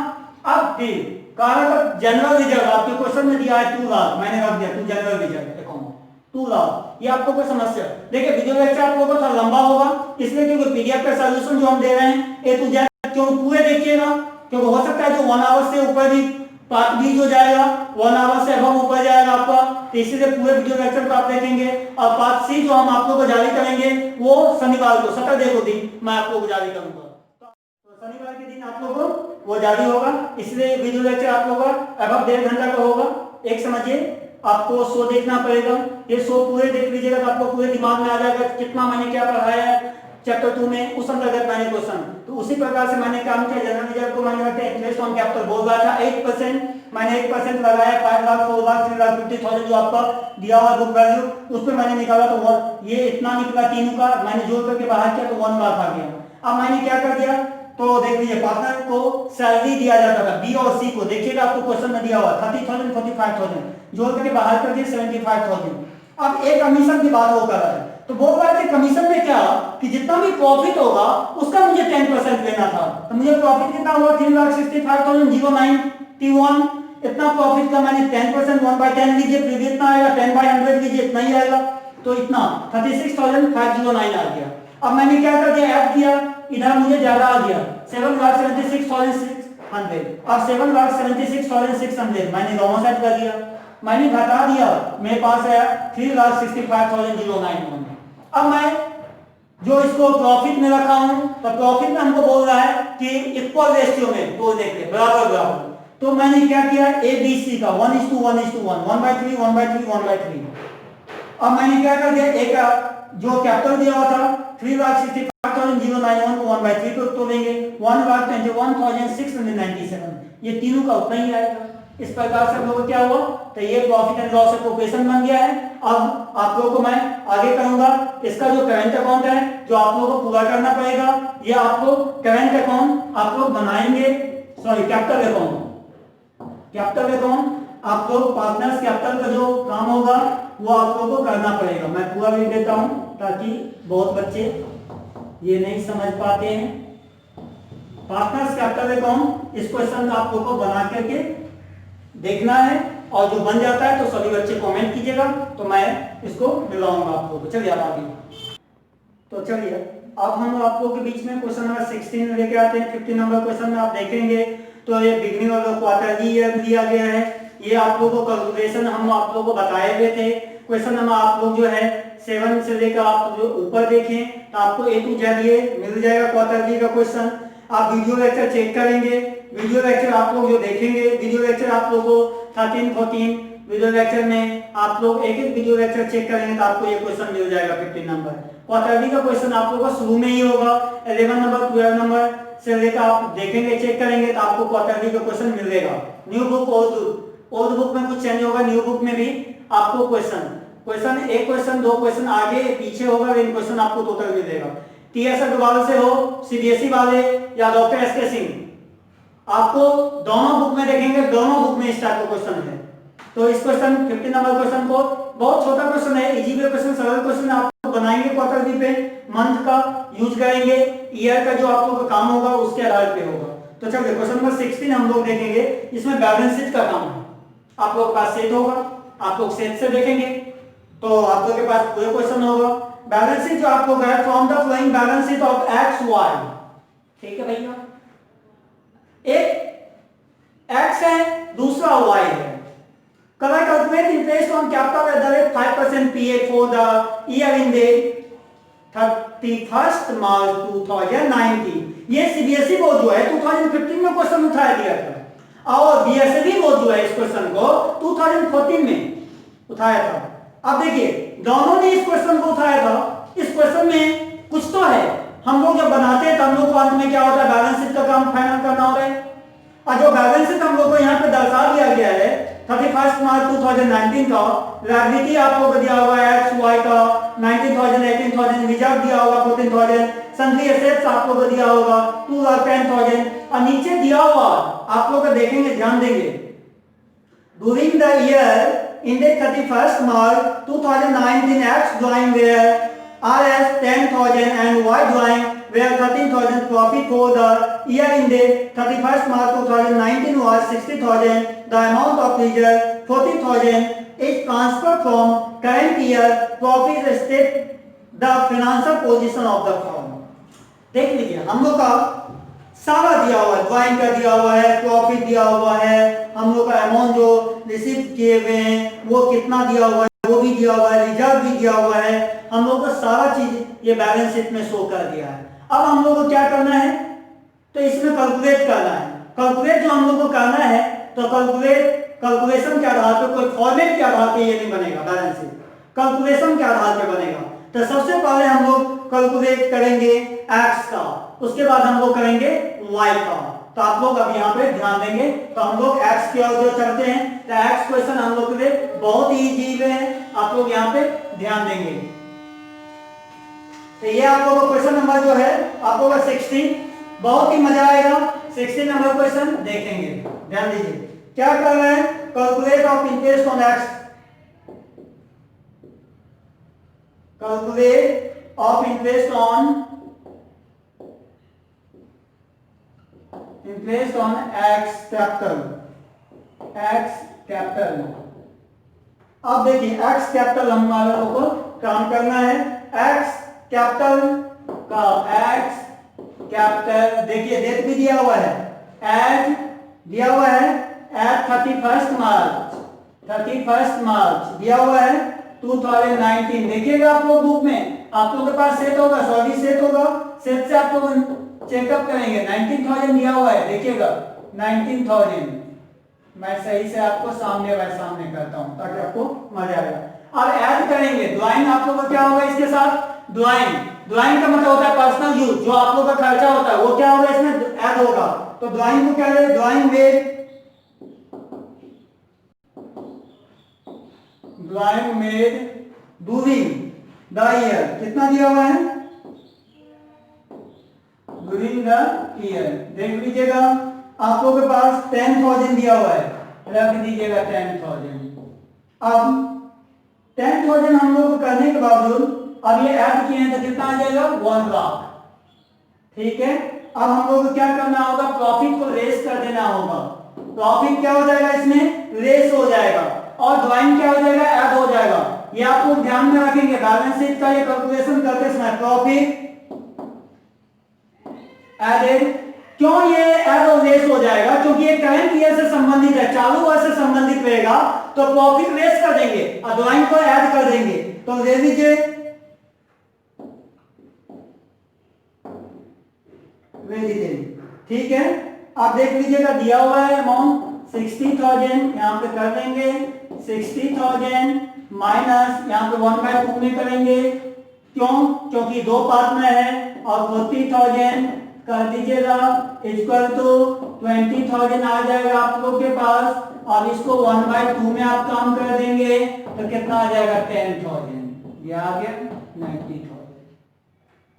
अब फिर कारक जनरल रिजर्व आपके क्वेश्चन में दिया है 2 लाख, मैंने रख दिया 2 जनरल रिजर्व अकाउंट 2 लाख। ये आपको कोई समस्या, देखिए वीडियो लेक्चर आप लोगों को थोड़ा लंबा होगा, इसलिए क्योंकि पीडीएफ का सॉल्यूशन जो हम दे रहे हैं ए टू जेड क्यों पूरे देखिएगा, क्योंकि हो सकता है जो 1 आवर से ऊपर भी पार्ट बी जो जाएगा 1 आवर से अब ऊपर जाएगा आपका, तो इसीलिए पूरे वीडियो लेक्चर को आप देखेंगे। और पार्ट सी जो हम आप लोगों को जारी करेंगे वो शनिवार को, सैटरडे को दिन मैं आप लोगों को जारी करूंगा, तो शनिवार के दिन आप लोगों को वो जारी होगा। इसलिए वीडियो लेक्चर आप लोगों का अब 1.5 घंटा का होगा। एक समझिए, आपको शो देखना पड़ेगा, ये शो पूरे देख लीजिएगा तो आपको पूरे दिमाग में आ जाएगा कितना मैंने क्या पढ़ाया है चैप्टर 2 में, उस अंतर्गत मैंने क्वेश्चन, तो उसी प्रकार से मैंने काम किया। जनरल रिजर्व को मैंने रखा इंटरेस्ट ऑन कैपिटल बोल रहा था 8%, मैंने 8% लगाया 5 लाख 4 लाख 3,50,000 जो आपका दिया हुआ बुक वैल्यू, उस पर मैंने निकाला तो ये इतना निकला, तीनों का मैंने जोड़ करके बाहर किया तो 1 लाख आ गया। अब मैंने क्या कर दिया, तो देख लीजिए पार्टनर को सैलरी दिया जाता था बी और सी को, देखिएगा आपको क्वेश्चन में दिया हुआ 30,000 45,000, जोड़ करके बाहर कर दिए 75,000। अब एक कमीशन की बात वो कर रहा है, तो बोल रहा है कमीशन में क्या कि जितना भी प्रॉफिट होगा उसका मुझे 10% लेना था, तो मुझे प्रॉफिट कितना हुआ 3,65,091, इतना प्रॉफिट का मैंने 10% 1/10 लीजिए, फिर इतना आएगा 10/100 लीजिए, इतना ही आएगा, तो इतना 36,509 आ गया। अब मैंने क्या कर दिया, ऐड किया, इधर मुझे ज्यादा आ गया 7,76,600, अब 7,76,600 मैंने दोनों साइड कर दिया, मैंने घटा दिया, मेरे पास आया 3,65,091। अब मैं जो इसको प्रॉफिट में रखा हूं, तो प्रॉफिट में हमको बोल रहा है कि इक्वल रेशियो में तोड़ने के लिए, बराबर बराबर। तो मैंने क्या किया, ABC का 1:1:1, 1/3, 1/3, 1/3। अब मैंने क्या कर दिया, एक जो कैपिटल दिया हुआ था 3,65,091 को 1/3 पे तोड़ेंगे, 1,21,697, ये तीनों का उतना ही आएगा। इस प्रकार से हम लोग क्या हुआ, तो ये प्रॉफिट एंड लॉस इक्वेशन बन गया है। अब आप लोगों को मैं आगे करूंगा, इसका जो करंट अकाउंट है जो आप लोगों को पूरा करना पड़ेगा, ये आप लोग करंट अकाउंट आप लोग बनाएंगे, sorry capital account, capital account आप लोग पार्टनर्स कैपिटल का जो काम होगा वो आप लोगों को करना पड़ेगा। मैं पूरा लिख देता हूं ताकि बहुत बच्चे ये नहीं समझ पाते हैं। पार्टनर्स कैपिटल अकाउंट, इस क्वेश्चन आप लोगों को बना करके देखना है, और जो बन जाता है तो सभी बच्चे कमेंट कीजिएगा, तो मैं इसको मिलाऊंगा आप लोगों को। चलिए अब आगे, तो चलिए अब हम आप लोगों के बीच में क्वेश्चन नंबर 16 लेके आते हैं। 15 नंबर क्वेश्चन में आप देखेंगे तो ये beginning of the quarterly year दिया गया है। ये आप लोगों को कैलकुलेशन हम आप लोगों को बताए हुए थे। क्वेश्चन नंबर आप लोग जो है 7 से लेकर आप जो ऊपर देखें तो आपको A to Z ये मिल जाएगा क्वार्टरली का क्वेश्चन। आप वीडियो लेक्चर चेक करेंगे, वीडियो लेक्चर आप लोग जो देखेंगे, वीडियो लेक्चर आप लोगों को 13, 14 वीडियो लेक्चर में आप लोग एक एक वीडियो लेक्चर चेक करेंगे तो आपको ये क्वेश्चन मिल जाएगा 15 नंबर। क्वार्टरली का क्वेश्चन आप लोगों को शुरू में ही होगा, 11 नंबर 12 नंबर से लेकर आप देखेंगे चेक करेंगे तो आपको क्वार्टरली का क्वेश्चन मिलेगा। न्यू बुक ओल्ड बुक में कुछ चेंज होगा, न्यू बुक में भी आपको क्वेश्चन एक क्वेश्चन 2 क्वेश्चन आगे पीछे होगा, लेकिन क्वेश्चन आपको टोटल मिलेगा। TS अग्रवाल से हो, CBSE वाले या डॉक्टर SK सिंह, आपको दोनों बुक में देखेंगे, दोनों बुक में इस टाइप का क्वेश्चन है। तो इस क्वेश्चन 15 नंबर क्वेश्चन को बहुत छोटा क्वेश्चन है, इजी वे क्वेश्चन, सरल क्वेश्चन आप बनाएंगे क्वार्टरली पे, मंथ का यूज करेंगे, ईयर का जो आप लोगों का काम होगा उसके आधार पे होगा। तो चलिए क्वेश्चन नंबर 16 हम लोग देखेंगे, इसमें बैलेंस शीट का काम है। आप लोग के पास सेट होगा, आप लोग सेट से देखेंगे तो आप लोग के पास पूरे क्वेश्चन होगा। बैलेंस शीट जो आप लोग है, from the flowing balance sheet of XY, ठीक है भैया, एक X है दूसरा Y है। Correct calculate interest on capital at the rate 5% PA for the year ended 31st March 2019। ये CBSE बोर्ड जो है 2015 में क्वेश्चन उठाया गया था, और BSE बोर्ड जो है इस क्वेश्चन को 2014 में उठाया था। अब देखिए दोनों ने इस क्वेश्चन को उठाया था। इस क्वेश्चन में कुछ तो है, हम लोग जब बनाते हैं तो हम लोग को अंत में क्या होता है, बैलेंस शीट का काम फाइनल करना होता है। और जो बैलेंस शीट हम लोग को यहाँ पे दर्शा दिया गया है 31 मार्च 2019 का, लायबिलिटी आप लोग को दिया हुआ है XY का 19,000, 18,000, रिजर्व दिया होगा 14,000, सन्ड्री एसेट्स आप लोग को दिया होगा 2,10,000, और नीचे दिया हुआ आप लोग देखेंगे, ध्यान देंगे, during the year ended 31st March 2019 X drawing where RS 10,000 and Y drawing where 13,000. Profit for the year ended 31st March 2019 was 60,000. The amount of reserve 40,000 is transferred from current year profit state the financial position of the firm। देख लीजिए हम लोग का सारा दिया हुआ है, drawing का दिया हुआ है, प्रॉफिट दिया हुआ है, हम लोग का अमाउंट जो रिसीव किए हुए हैं वो कितना दिया हुआ है वो भी दिया हुआ है, रिजर्व भी दिया हुआ है, हम लोग का सारा चीज ये बैलेंस शीट में शो कर दिया है। अब हम लोग को क्या करना है, तो इसमें कैलकुलेट करना है। कैलकुलेट जो हम लोग को करना है तो कैलकुलेशन के आधार पर, कोई फॉर्मेट के आधार पर ये नहीं बनेगा बैलेंस शीट, कैलकुलेशन के आधार पर बनेगा। तो सबसे पहले हम लोग कैलकुलेट करेंगे X का, उसके बाद हम लोग करेंगे Y का। तो आप लोग अब यहाँ पे ध्यान देंगे, तो हम लोग X की ओर जो चलते हैं, तो X क्वेश्चन हम लोग के लिए बहुत ही इजी है, आप लोग यहाँ पे ध्यान देंगे। तो ये आप लोगों का क्वेश्चन नंबर जो है आप लोगों का 16, बहुत ही मजा आएगा। 16 नंबर क्वेश्चन देखेंगे, ध्यान दीजिए क्या कर रहे हैं, calculate of interest on X, calculate of interest on X capital, X capital. अब देखिए X कैपिटल हमारे को काम करना है, X कैपिटल का X कैपिटल, देखिए डेट भी दिया हुआ है, एज दिया हुआ है एट 31st मार्च दिया हुआ है 2019। देखिएगा आप लोग बुक में, आप लोगों के पास सेट होगा, सॉरी सेट होगा, सेट से आप लोग चेकअप करेंगे। 19,000 दिया हुआ है, देखिएगा 19,000। मैं सही से आपको सामने बाय सामने करता हूं ताकि आपको मजा आएगा। अब ऐड करेंगे, ड्राइंग आप लोगों का क्या होगा इसके साथ, ड्राइंग। ड्राइंग का मतलब होता है पर्सनल यूज, जो आप लोगों का खर्चा होता है वो क्या होगा इसमें ऐड होगा। तो ड्राइंग को क्या है, drawing made during the year, कितना दिया हुआ है, ड्यूरिंग द ईयर। देख लीजिएगा आप लोगों के पास 10,000 दिया हुआ है, रख दीजिएगा 10,000। अब 10,000 हम लोग करने के बावजूद अब ये ऐड किए हैं तो कितना आ जाएगा, 1 लाख। ठीक है, अब हम लोग को क्या करना होगा, प्रॉफिट को रेस कर देना होगा। प्रॉफिट क्या हो जाएगा इसमें, रेस हो जाएगा, और ड्राइंग क्या हो जाएगा, ऐड हो जाएगा। ये आप लोग ध्यान में रखेंगे बैलेंस शीट का ये कैलकुलेशन करते समय, प्रॉफिट एडेड। क्यों ये ऐड और रेस हो जाएगा, क्योंकि ये करंट ईयर से संबंधित है, चालू वर्ष से संबंधित रहेगा, तो प्रॉफिट रेस कर देंगे और ड्राइंग को ऐड कर देंगे। तो ले लीजिए, ठीक है। आप देख लीजिएगा दिया हुआ है अमाउंट 60,000, यहां पे कर देंगे 60,000 माइनस यहां पे 1/2 में करेंगे। क्यों, क्योंकि दो पार्ट में है, और 40,000 कर दीजिएगा इक्वल टू 20,000 आ जाएगा आप लोग के पास, और इसको 1/2 में आप काम कर देंगे तो कितना आ जाएगा 10,000, ये आ गया 90,000।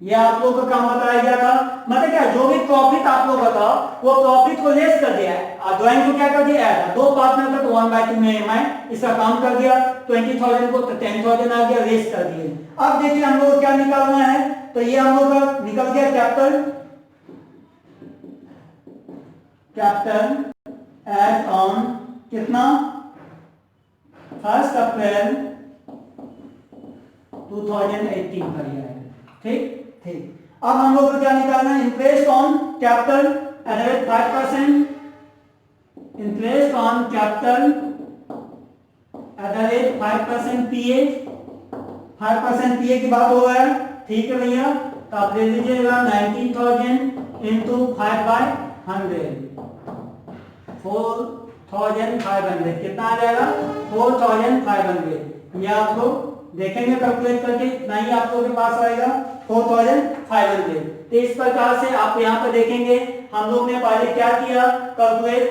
ये आप लोगों का काम बताया गया था, मतलब क्या, जो भी प्रॉफिट आप लोगों का था वो प्रॉफिट को लेस कर दिया है और ड्राइंग को क्या कर दिया है, दो पार्ट में था तो 1/2 में मैं इसका काम कर दिया, 20,000 को 10,000 आ गया, रेस कर दिए। अब देखिए हम लोग को क्या निकालना है, तो ये हम लोग का निकल गया कैपिटल एज ऑन कितना, 1 अप्रैल 2018 का लिया है। ठीक ठीक, अब हम लोग को क्या निकालना है, interest on capital eight the rate 5%, interest on capital eight the rate 5% पीए, 5% पीए की बात हो रहा है। ठीक है भैया, तो आप ले लीजिएगा 19,000 इंटू 5/100, 4,500, कितना आ जाएगा 4,500। ये आप लोग देखेंगे कैलकुलेट करके, इतना ही आप लोगों के पास आएगा 4,500। तो इस प्रकार से आप यहाँ पर देखेंगे हम लोग ने पहले क्या किया, कैलकुलेट।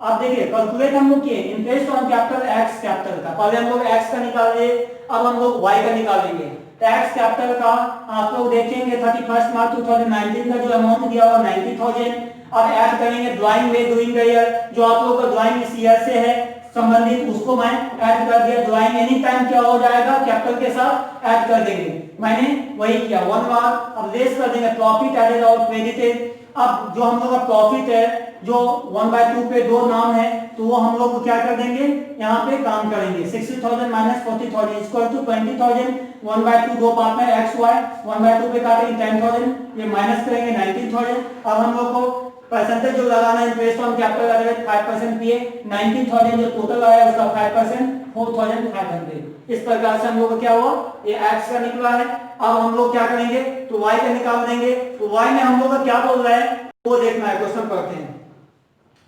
आप देखिए कैलकुलेट हम लोग किए interest on capital x capital का, पहले हम लोग एक्स का निकाले, अब हम लोग वाई का निकालेंगे। तो एक्स कैपिटल का आप लोग देखेंगे 31 मार्च 2019 का जो अमाउंट दिया हुआ 90,000। अब ऐड करेंगे ड्राइंग में डूइंग द ईयर, जो आप लोग का ड्राइंग इस ईयर से है संबंधित, उसको मैं ऐड कर दिया। ड्राइंग एनी टाइम क्या हो जाएगा, कैपिटल के साथ ऐड कर देंगे, मैंने वही किया 1 लाख। अब लेस कर देंगे प्रॉफिट एडेड और क्रेडिटेड। अब जो हम लोग का प्रॉफिट है, जो 1/2 पे दो नाम है, तो वो हम लोग को क्या कर देंगे, यहाँ पे काम करेंगे 60,000 माइनस 40,000 इक्वल टू 20,000, 1/2 दो पार्ट में एक्स वाई, 1/2 पे काटेंगे 10,000, ये माइनस करेंगे 19,000। अब हम लोग को परसेंटेज जो लगाना है interest on capital eight the rate 5% पीए, 19,000 जो टोटल आया उसका 5% 4,500। इस प्रकार से हम लोग को क्या हुआ, ये x का निकला है। अब हम लोग क्या करेंगे, तो y का निकाल देंगे। तो y में हम लोग का क्या बोल रहा है वो देखना है, क्वेश्चन पढ़ते हैं।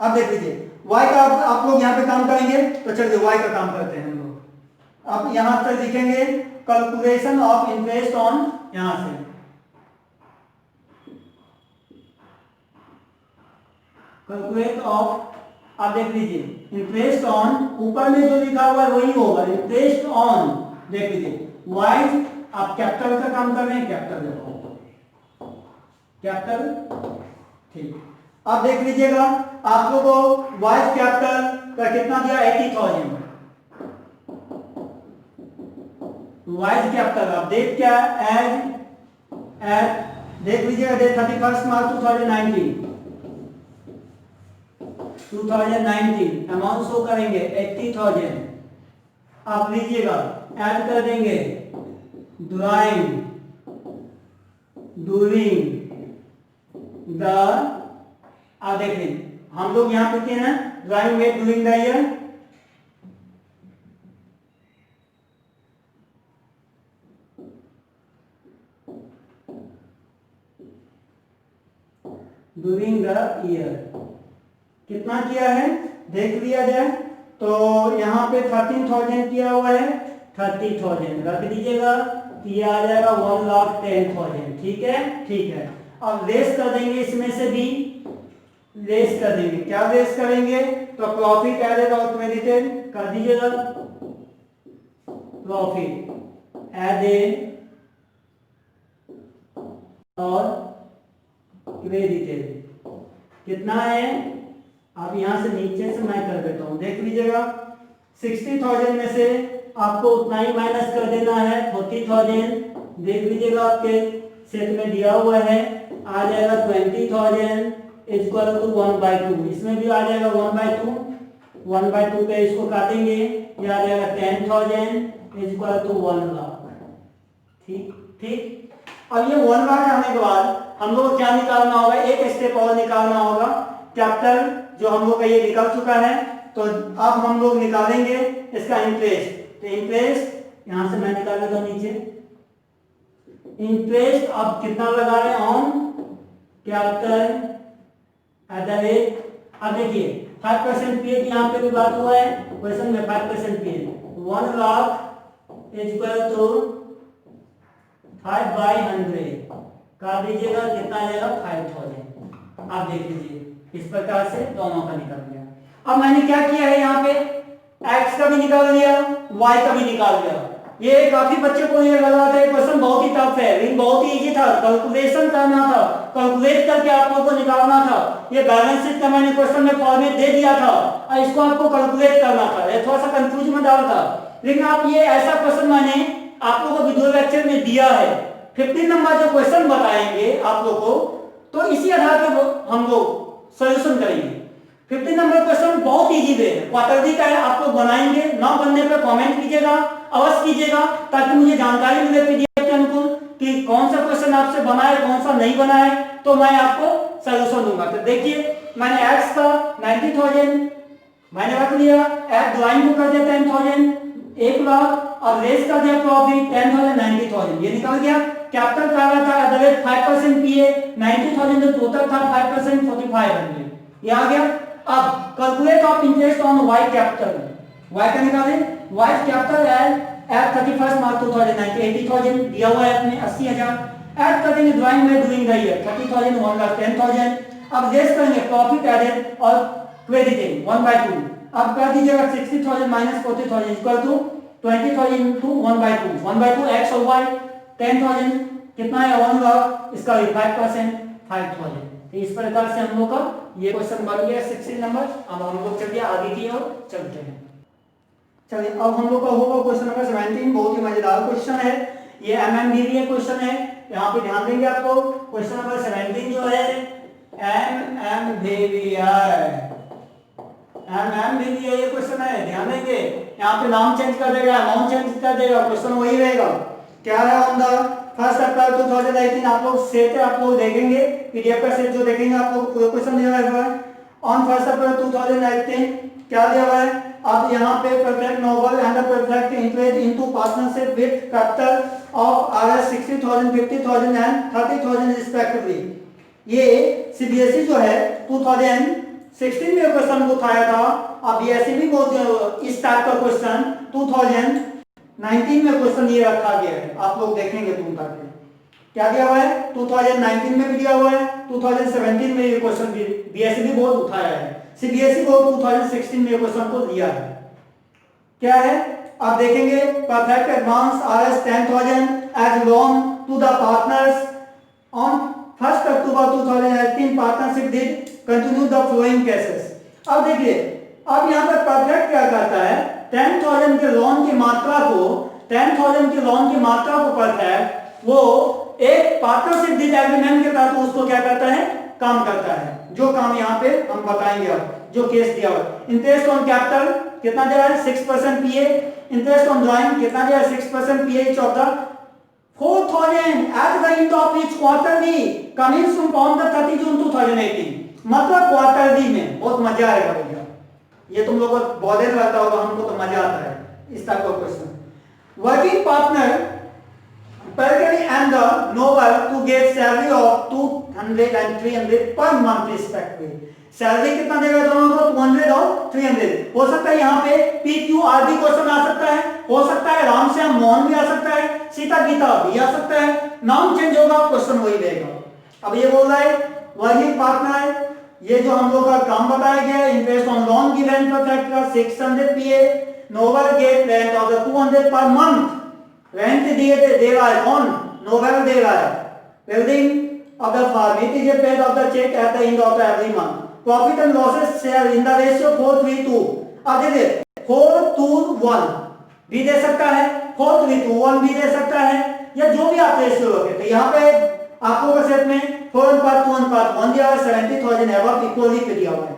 अब देख लीजिए y का आप लोग यहाँ पे काम करेंगे, तो चलिए y का काम करते हैं हम लोग। अब यहाँ से लिखेंगे कैलकुलेशन ऑफ इंटरेस्ट ऑन, यहाँ से कैलकुलेट ऑफ, आप देख लीजिए इंटरेस्ट ऑन, ऊपर में जो लिखा हुआ है वही होगा इंटरेस्ट ऑन। देख लीजिए वाइज, आप कैपिटल का काम कर रहे हैं, कैपिटल देखो कैपिटल। ठीक, आप देख लीजिएगा आप लोगों को वाइज कैपिटल का कितना दिया 80,000। वाइज कैपिटल आप देख क्या एज देख लीजिएगा डेट 31 मार्च 2019 अमाउंट शो करेंगे 80,000। आप लीजिएगा ऐड कर देंगे ड्राइंग डूरिंग द, आप देखिए हम लोग यहां पे किए ना ड्राइंग में during the year, during the year. कितना किया है देख लिया जाए तो यहाँ पे 13,000 किया हुआ है, 30,000 रख दीजिएगा तो ये आ जाएगा 1,10,000। ठीक है, ठीक है। अब लेस कर देंगे, इसमें से भी लेस कर देंगे। क्या लेस करेंगे तो प्रॉफिट एडेड और क्रेडिटेड कर दीजिएगा। प्रॉफिट एडेड और क्रेडिटेड कितना है, अब यहां से नीचे से मैं कर देता हूं, देख लीजिएगा। 60,000 में से आपको उतना ही माइनस कर देना है, 40,000। देख लीजिएगा आपके सेट में दिया हुआ है, आ जाएगा 20,000 इक्वल टू 1/2। इसमें भी आ जाएगा 1/2, 1/2 पे इसको काटेंगे, ये आ जाएगा 10,000 इक्वल टू 1 लाख। ठीक ठीक। अब ये 1 लाख आने के बाद हम लोग को क्या निकालना होगा, एक स्टेप और निकालना होगा। कैपिटल जो हम लोग का ये निकल चुका है, तो अब हम लोग निकालेंगे इसका इंटरेस्ट। तो इंटरेस्ट यहां से मैं निकाल देता हूं नीचे। इंटरेस्ट अब कितना लगा रहे हैं on capital eight the rate. अब देखिए 5% पे यहाँ पे भी बात हुआ है क्वेश्चन में, 5% पे 1 लाख इक्वल टू 5/100 काट दीजिएगा, कितना आ जाएगा 5,000। आप देख लीजिए इस प्रकार से दोनों का निकाल लिया। अब मैंने क्या किया है यहाँ पे x का भी निकाल लिया, y का भी निकाल लिया। ये काफी बच्चे को ये लगा था क्वेश्चन बहुत ही टफ है, लेकिन बहुत ही इजी था। कैलकुलेशन करना था, कैलकुलेट करके आप लोगों को निकालना था। ये बैलेंस शीट का मैंने क्वेश्चन में फॉर्मेट दे दिया था और इसको आपको कैलकुलेट करना था। ये थोड़ा सा कंफ्यूज में डाला था, लेकिन आप ये ऐसा क्वेश्चन मैंने आप लोगों को वीडियो लेक्चर में दिया है। 15 नंबर जो क्वेश्चन बताएंगे आप लोग को, तो इसी आधार पर हम लोग सॉल्यूशन करेंगे। 15 नंबर क्वेश्चन बहुत इजी है, क्वार्टरली का है, आप लोग बनाएंगे। ना बनने पे कमेंट कीजिएगा, अवश्य कीजिएगा, ताकि मुझे जानकारी मिले पीडीएफ के अनुकूल कि कौन सा क्वेश्चन आपसे बना है, कौन सा नहीं बना है, तो मैं आपको सॉल्यूशन दूंगा। तो देखिए मैंने एक्स का 90,000 मैंने रख लिया, एड ड्राइंग को कर दिया 10,000, 1 लाख, और रेस कर दिया प्रॉफिट 10,000, 90,000 ये निकल गया। कैपिटल का रहा था एट द रेट 5% पीए, 90,000 जो टोटल था 5% 4,500 ये आ गया। अब calculate of interest on Y capital, Y का निकालें, वाई कैपिटल एट 31 मार्च 2019 80,000 दिया हुआ है अपने 80,000 ऐड कर देंगे ड्राइंग में डूइंग द ईयर 30,000 1 लाख 10,000। अब लेस करेंगे प्रॉफिट एडेड और क्रेडिटेड 1/2। अब कर दीजिएगा 60,000 minus 40,000 equal to 20,000 into 1/2, 1/2 X और वाई 10,000 कितना है 1 लाख, इसका भी 5% 5,000। तो इस प्रकार से हम लोग का ये क्वेश्चन बन गया 16 नंबर। अब हम लोग चलिए आगे की ओर चलते हैं। चलिए अब हम लोग का होगा क्वेश्चन नंबर 17, बहुत ही मजेदार क्वेश्चन है। ये एमएमडीवीए क्वेश्चन है, यहाँ पे ध्यान देंगे आपको। क्वेश्चन नंबर 17 जो है एमएमडीवीए ये क्वेश्चन है, ध्यान देंगे। यहाँ पे नाम चेंज कर देगा, अमाउंट चेंज कर देगा, क्वेश्चन वही रहेगा। क्या है ऑन द 1 अप्रैल 2018 आप लोग सेट है, आप लोग देखेंगे पीडीएफ का सेट जो देखेंगे आप लोग पूरा क्वेश्चन दिया हुआ है। ऑन 1 अप्रैल 2018 क्या दिया हुआ है, अब यहाँ पे perfect noble and perfect interest into partnership with capital of RS 60,000 50,000 and 30,000 respectively. ये सीबीएसई जो है 2016 में क्वेश्चन उठाया था, अब बीएसई भी बहुत इस टाइप का क्वेश्चन 2019 में क्वेश्चन ये रखा गया है। आप लोग देखेंगे तुम करके क्या दिया हुआ है, 2019 में भी दिया हुआ है, 2017 में ये क्वेश्चन बीएसई भी बहुत उठाया है, सीबीएसई को 2016 में क्वेश्चन को दिया है। क्या है आप देखेंगे, perfect advance RS 10,000 as loan to the partners on 1 October 2018 partnership did continue the flowing cases. अब देखिए अब यहाँ पर परफेक्ट क्या करता है, 10,000 के लोन की मात्रा को 10,000 के लोन की मात्रा को परफेक्ट वो एक पार्टनरशिप डिड एग्रीमेंट के तहत उसको क्या करता है, काम करता है। जो काम यहाँ पे हम बताएंगे, अब जो केस दिया हुआ है। इंटरेस्ट ऑन कैपिटल कितना दिया है 6% पीए, इंटरेस्ट ऑन ड्राइंग कितना दिया है 6% पीए each of the 4,000 at the end of each quarterly commencing on the 30 June 2018। मतलब क्वार्टरली में बहुत मजा आएगा भैया, ये तुम लोगों को बोधन रहता होगा, हमको तो मजा आता है इस टाइप का question. Working partner Pericles and the noble to get salary of 200 and 300 per month respectively. Salary कितना देगा दोनों को? 200 और 300। हो सकता है यहाँ पे PQR भी क्वेश्चन आ सकता है, हो सकता है राम श्याम मोहन भी आ सकता है, सीता गीता भी आ सकता है, नाम चेंज होगा, क्वेश्चन वही रहेगा। अब ये बोल रहा है वर्किंग पार्टनर, ये जो हम लोग का काम बताया गया है, interest on loan given for factor 600 PA, noble get rent of the 200 per month, rent दे रहा है कौन? नोबल दे रहा है। Building of the farm, it is paid of the check at the end of every month. Profit and losses share in the ratio 4:3:2। अब देखिए 4:1 भी दे सकता है, 4:3:1 भी दे सकता है, या जो भी आप रेशियो रखें। तो यहाँ पे आपको का सेट में 4:1 दिया है, 70,000 एवं इक्वली पे दिया हुआ है।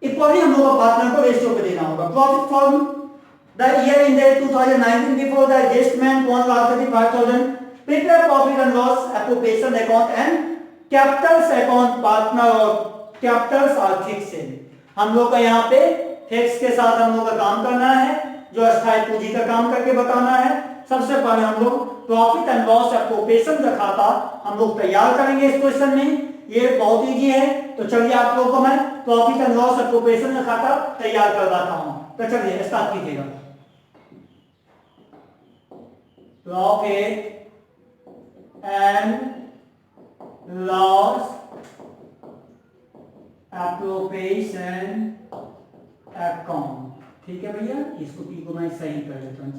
इक्वली हम लोग पार्टनर को रेशियो पे देना होगा। Profit from the year in 2019 before the adjustment 1,35,000। Prepare profit and loss appropriation account and Capitals account partner और कैपिटल्स आर फिक्स्ड। हम लोग का यहाँ पे फिक्स के साथ हम लोग का काम करना है, जो अस्थायी पूंजी का काम करके बताना है। सबसे पहले हम लोग प्रॉफिट एंड लॉस एप्रोप्रिएशन का खाता हम लोग तैयार करेंगे इस क्वेश्चन में। ये बहुत इजी है, तो चलिए आप लोगों को मैं प्रॉफिट एंड लॉस एप्रोप्रिएशन का खाता तैयार करवाता हूं। तो चलिए स्टार्ट कीजिएगा। Profit and loss appropriation account, ठीक है भैया। इसको पी को मैं सही कर देता हूँ।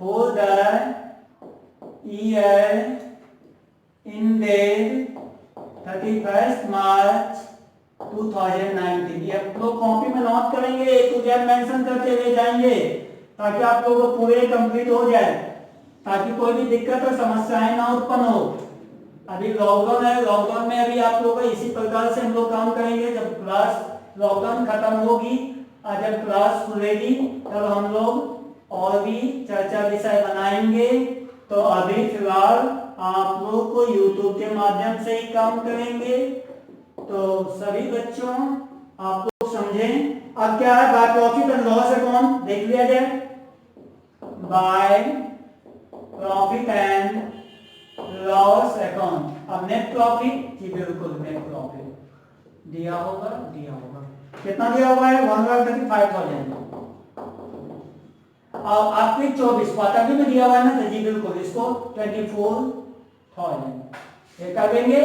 फॉर द ईयर इंडेड 31 मार्च 2019। ये आप लोग कॉपी में नोट करेंगे, A to Z मेंशन करते हुए जाएंगे, ताकि आप लोगों को पूरे कंप्लीट हो जाए, ताकि कोई भी दिक्कत और समस्याएं ना उत्पन्न हो। अभी लॉकडाउन है, लॉकडाउन में अभी आप लोगों को इसी प्रकार से हम लोग काम करेंगे। जब क्लास लॉकडाउन खत्म होगी और जब क्लास खुलेगी तब हम लोग और भी चर्चा विषय बनाएंगे। तो अभी फिलहाल आप लोग को YouTube के माध्यम से ही काम करेंगे। तो सभी बच्चों आप लोग समझें। अब क्या है, by profit and loss account देख लिया जाए। By profit and loss account. अब नेट प्रॉफिट, जी बिल्कुल नेट प्रॉफिट दिया होगा, कितना दिया हुआ है? 1,35,000। और आपके 24 क्वार्टरली में दिया हुआ है ना, तो जी बिल्कुल इसको 24,000 ये कर देंगे।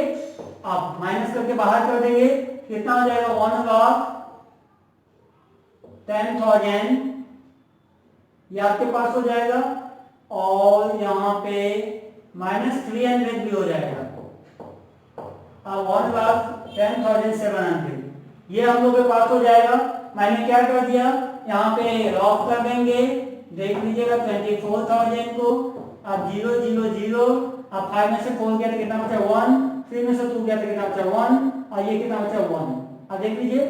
आप माइनस करके बाहर कर देंगे, कितना हो जाएगा? 1,10,000 ये आपके पास हो जाएगा। और यहाँ पे -300 भी हो जाएगा। अब 1,10,700 ये हम लोग के पास हो जाएगा। मैंने क्या कर दिया, यहाँ पे रॉफ कर देंगे, देख लीजिएगा 24,000 को। अब 0 0 0, अब 5 में से 4 गया तो कितना बचा? 1, 3 में से 2 गया तो कितना बचा? 1, और ये कितना बचा? 1। अब देख लीजिए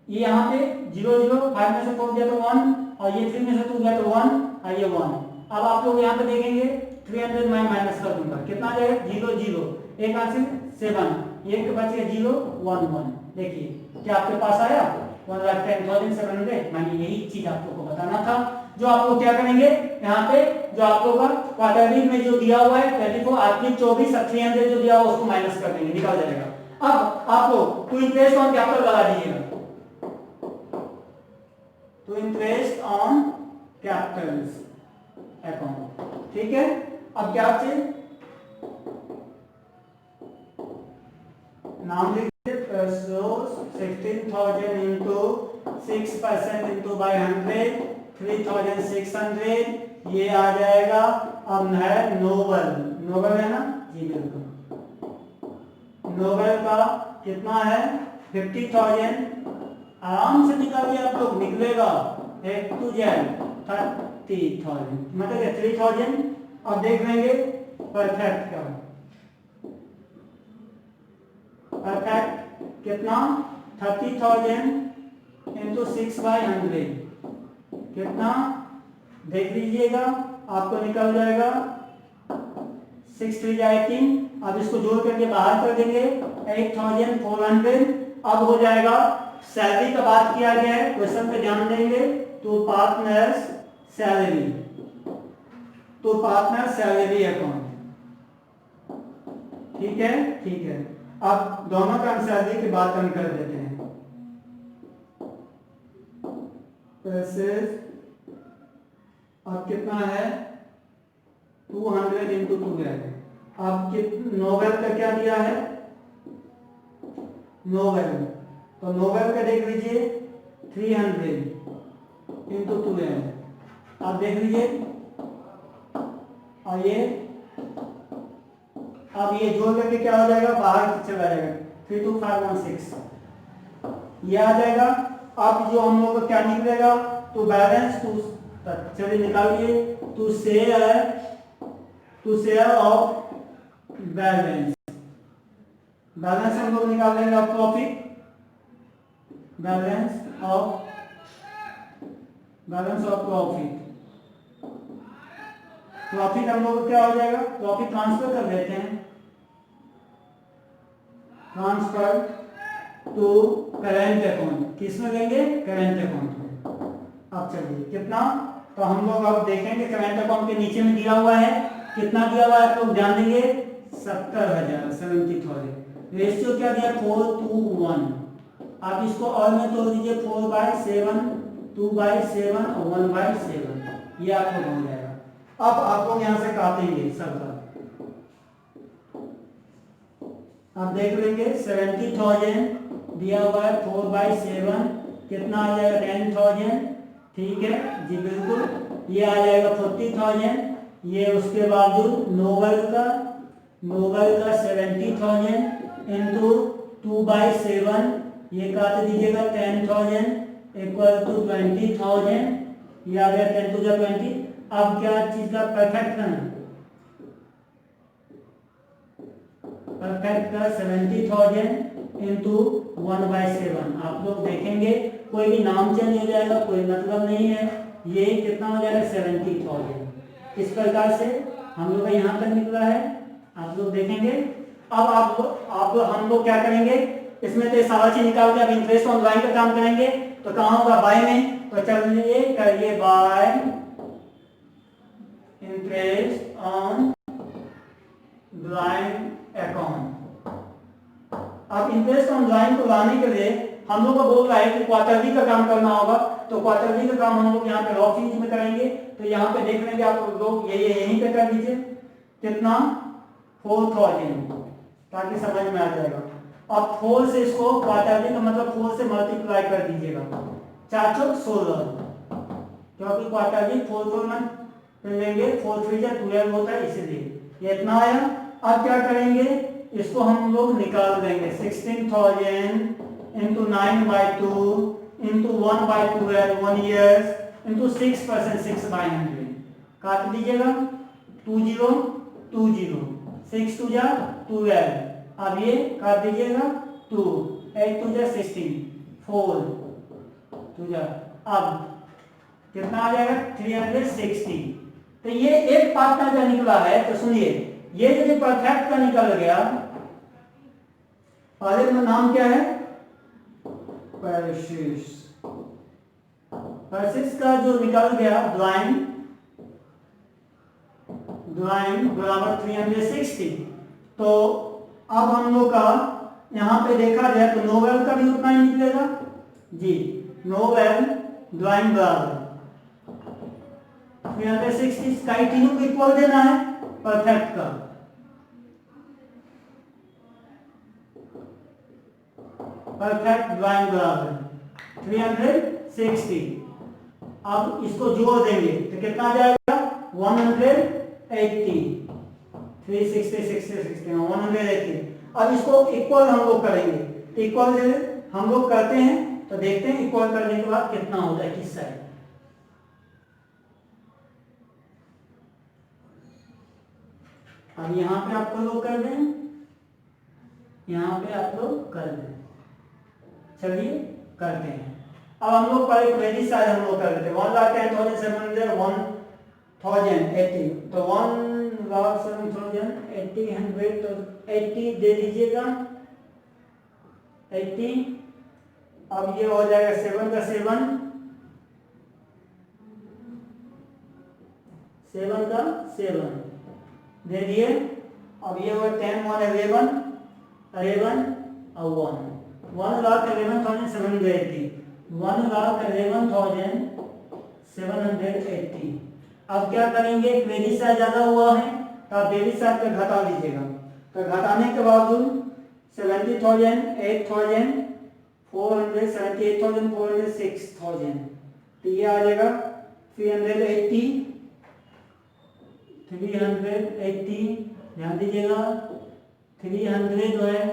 ये यहाँ पे 0 0, 5 में से 4 गया तो 1, और ये 3 में से 2 गया तो 1, और ये 1। अब आप लोग यहाँ पे देखेंगे 300 मैं माइनस कर दूंगा, कितना आ जाएगा? 0 0, एक हाथ से 7, एक बच गया 0 1 1। देखिए क्या आपके पास आया? 1,10,700। मैंने यही चीज आप लोग को बताना था। जो आप लोग क्या करेंगे, यहाँ पे जो आप लोग का क्वार्टरली में जो दिया हुआ है 24, आपकी 24 और 300 जो दिया हुआ उसको माइनस कर देंगे, निकल जाएगा। अब आप लोग टू इंटरेस्ट ऑन कैपिटल लगा दीजिएगा, to interest on capitals account, ठीक है। अब क्या चाहिए? नाम लिखिए। 16,000 इंटू 6% इंटू बाय 100, 3,600 ये आ जाएगा। अब है नोबल, नोबल है ना जी बिल्कुल। नोबल का कितना है? 50,000। आराम से निकालिए आप लोग, निकलेगा 1 to Z 30,000, मतलब 3,000। अब देख लेंगे परफेक्ट का। परफेक्ट कितना? 30,000 इंटू 6/100 कितना? देख लीजिएगा आपको निकल जाएगा 6 3 18। अब इसको जोड़ करके बाहर कर देंगे 8,400। अब हो जाएगा। सैलरी का बात किया गया है, क्वेश्चन पे ध्यान देंगे। तो पार्टनर्स सैलरी, तो पार्टनर सैलरी अकाउंट ठीक है, ठीक है। अब दोनों का आंसर के बाद हम कर देते हैं। अब कितना है 200 इंटू 12। अब नोवेल का क्या दिया है, नोवेल, तो नोवेल का देख लीजिए 300 इंटू 12। आप देख लीजिए, और ये अब ये जोड़ करके क्या हो जाएगा, बाहर चला जाएगा 32516 ये आ जाएगा। अब जो हम लोग को क्या निकलेगा, तो बैलेंस टू, चलिए निकालिए, to share of balance, balance हम लोग निकाल लेंगे profit, balance of profit. Profit हम लोग क्या हो जाएगा, प्रॉफिट ट्रांसफर कर देते हैं, ट्रांसफर टू करेंट अकाउंट, किसमें देंगे, करेंट अकाउंट में। अब चलिए कितना, तो हम लोग अब देखेंगे करेंट अकाउंट के नीचे में दिया हुआ है, कितना दिया हुआ है तो ध्यान देंगे 70,000। रेशियो क्या दिया 4:1। आप इसको और में तोड़ दीजिए, 4/7, 2/7 और 1/7, ये आपको हो जाएगा। अब आप लोग यहाँ से काटेंगे सबका, आप देख लेंगे 70,000 दिया हुआ है, 4/7 कितना आ जाएगा 10,000, ठीक है जी बिल्कुल। ये आ जाएगा 40,000, ये उसके बावजूद नोवेल का 70,000 इंटू 2/7, ये काट दीजिएगा 10,000 इक्वल टू 20,000, ये आ गया 10 to the 20। अब क्या चीज का परफेक्ट करना, परफेक्ट का 70,000 इंटू 1/7। आप लोग देखेंगे कोई भी नाम चेंज हो जाएगा, कोई मतलब नहीं है, ये कितना हो जाएगा 70,000। इस प्रकार से हम लोग का यहाँ तक निकला है, आप लोग देखेंगे। अब हम लोग क्या करेंगे, इसमें तो सारा चीज निकाल के अब इंटरेस्ट ऑन ड्राइंग का काम करेंगे, तो कहाँ होगा बाय में, तो चलिए करिए bye interest on drawing account. अब इंटरेस्ट ऑन ड्राइंग को लाने के लिए हम लोग को बोल रहा है कि क्वार्टरली का काम करना होगा, तो क्वार्टरली का काम हम लोग यहाँ पे रॉ फीज में करेंगे। तो यहाँ पे देख लेंगे आप लोग, ये यहीं पे कर लीजिए, कितना 4,000, ताकि समझ में आ जाएगा। अब 4 से इसको क्वार्टरली का मतलब 4 से मल्टीप्लाई कर दीजिएगा, 4 चौक 16, क्योंकि क्वार्टरली 4 में लेंगे, 4 3 12 होता है, इसीलिए ये इतना आया। अब क्या करेंगे, इसको हम लोग निकाल देंगे 16,000 इंटू 9/2 इंटू 1/12 1 ईयर्स इंटू 6%, 6/100 काट दीजिएगा, 2020, 6 2 जा 12। अब ये काट दीजिएगा 2, 8 2 जा 16, 4 2 जा, अब कितना आ जाएगा 360। तो ये एक पार्टनर का निकला है, तो सुनिए ये जो परफेक्ट का निकल गया, और इसका नाम क्या है परसिस। परसिस का जो निकल गया ड्राइंग बराबर 360। तो अब हम लोग का यहाँ पे देखा जाए तो नोवेल का भी उतना ही निकलेगा जी, नोवेल ड्राइंग बराबर 360, स्काई तीनों को इक्वल देना है परफेक्ट का। परफेक्ट ड्राइंग बराबर 360। अब इसको जोड़ देंगे तो कितना आ जाएगा 180, 360 60 60 180। अब इसको इक्वल हम लोग करेंगे, इक्वल हम लोग करते हैं तो देखते हैं इक्वल करने के बाद कितना होता है किस साइड। अब यहाँ पे आप लोग कर दें, यहाँ पे आप लोग कर दें, चलिए करते हैं। अब हम लोग पहले क्रेडिट साइड हम लोग कर देते हैं, 1,10,700 1,080, तो 1,07,000 80 100, तो 80 दे दीजिएगा 80। अब ये हो जाएगा 7 का 7 7 का 7 दे दिए, अब ये हुआ 10 1 11 11 और 1,11,780 1,11,780। अब क्या करेंगे, क्रेडिट साइड ज़्यादा हुआ है तो आप डेबिट साइड पे घटा लीजिएगा। तो घटाने के बावजूद 70,000 8,000 400 78,000 400 6,000, तो ये आ जाएगा 380 ध्यान दीजिएगा 300 जो है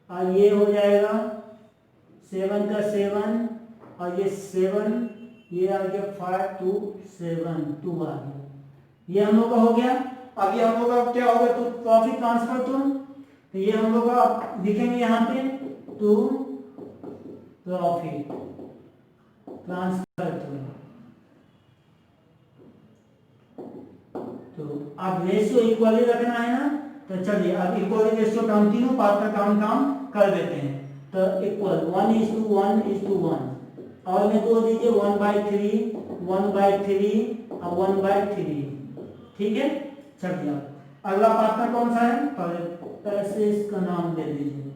और ये हो जाएगा 7 का 7 और ये 7, ये आ गया 5 2 7 2 आ गया, ये हम लोग का हो गया। अब ये हम लोग का क्या होगा, तो प्रॉफिट ट्रांसफर तो ये हम लोग का लिखेंगे यहाँ पे टू प्रॉफिट ट्रांसफर तो अब रेशियो इक्वली रखना है ना, तो चलिए अब इक्वली रेशियो हम तीनों पार्ट का काम कर देते हैं। तो इक्वल 1:1 और में दो दीजिए 1/3 1/3 और 1/3, ठीक है। चलिए अगला पार्टनर कौन सा है, पैसे का नाम दे दीजिए।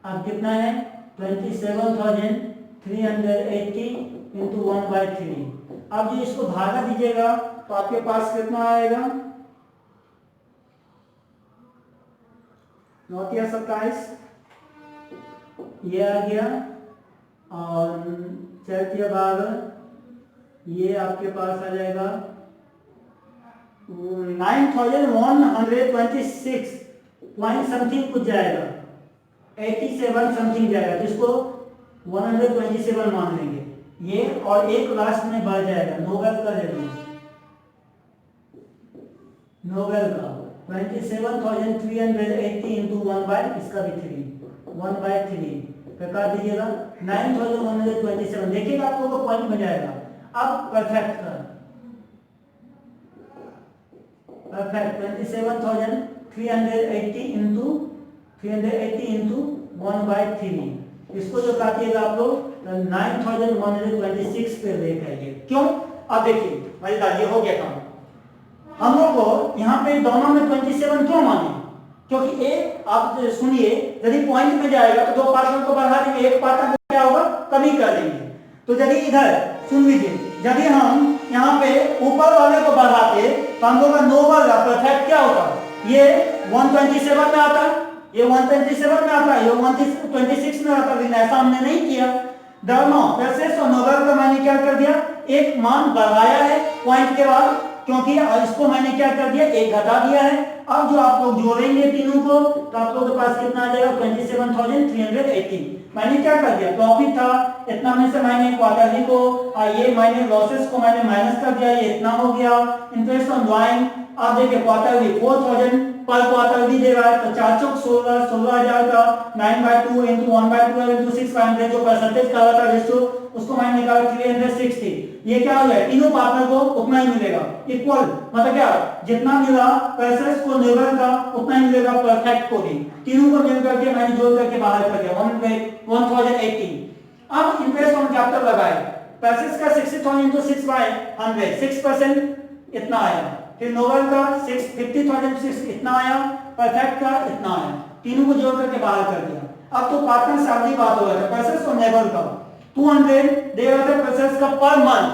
अब कितना है 27,380 इंटू 1/3। अब जो इसको भागा दीजिएगा तो आपके पास कितना आएगा, 9×27 ये आ गया और 4 ये आपके पास आ जाएगा 9,126 पॉइंट समथिंग कुछ जाएगा, 87 समथिंग जाएगा, जिसको 127 मान लेंगे ये, और एक लास्ट में बढ़ जाएगा नोबेल का ले लीजिए, नोबेल का 27,380 इंटू 1/, इसका भी 3 1/3 पे काट दीजिएगा 9,127, देखिएगा आप लोगों को पॉइंट में जाएगा। अब परफेक्ट का 27,380 इंटू 1/3, इसको जो काटिएगा आप लोग 9,126 पे लेकर आइए। क्यों, अब देखिए मजेदार, ये हो गया काम। हम लोग को यहाँ पे दोनों में 27 क्यों माने, क्योंकि एक आप सुनिए, यदि पॉइंट में जाएगा तो दो पार्टनर को बढ़ा देंगे, एक पार्टनर को क्या होगा कमी कर देंगे। तो यदि इधर सुन लीजिए, यदि हम यहाँ पे ऊपर वाले को बढ़ाते तो हम लोग का नोबल का परफेक्ट क्या होता, ये 127 में आता, ये 127 में आता, ये 126 में आता, लेकिन ऐसा हमने नहीं किया। दोनों पैसेस और नोबल का मैंने क्या कर दिया, एक मान बढ़ाया है पॉइंट के बाद, क्योंकि इसको मैंने क्या कर दिया, एक घटा दिया है। अब जो आप लोग जोड़ेंगे तीनों को तो आप लोगों के पास कितना आ जाएगा 27,380। मैंने क्या कर दिया, प्रॉफिट था इतना में से मैंने क्वार्टरली को ये मैंने लॉसेस को मैंने माइनस कर दिया, ये इतना हो गया। इंटरेस्ट ऑन ड्राइंग आप देखिए क्वार्टरली 4,000 पर क्वार्टरली दे रहा है, तो 4 चौक 16,000 का 9/2 इंटू 1/12 इंटू 600 जो परसेंटेज का था रेशियो, उसको मैंने निकाला 360। ये क्या हो जाए, तीनों पार्टनर को उतना ही मिलेगा, इक्वल, मतलब क्या जितना मिला पैसेस को नोबल का उतना ही मिलेगा परफेक्ट को भी। तीनों को मिल करके मैंने जोड़ करके बाहर कर दिया 1,080। अब इंटरेस्ट ऑन कैपिटल लगाए, पैसेस का 60,000 इंटू 6/100 6% इतना आया, फिर नोबल का 50,000 इतना आया, परफेक्ट का इतना आया, तीनों को जोड़ करके बाहर कर दिया। अब तो पार्टनर सामने बात हो रहा है, पैसेस और नोबल का 200 दे रहा था पैसेस का पर मंथ,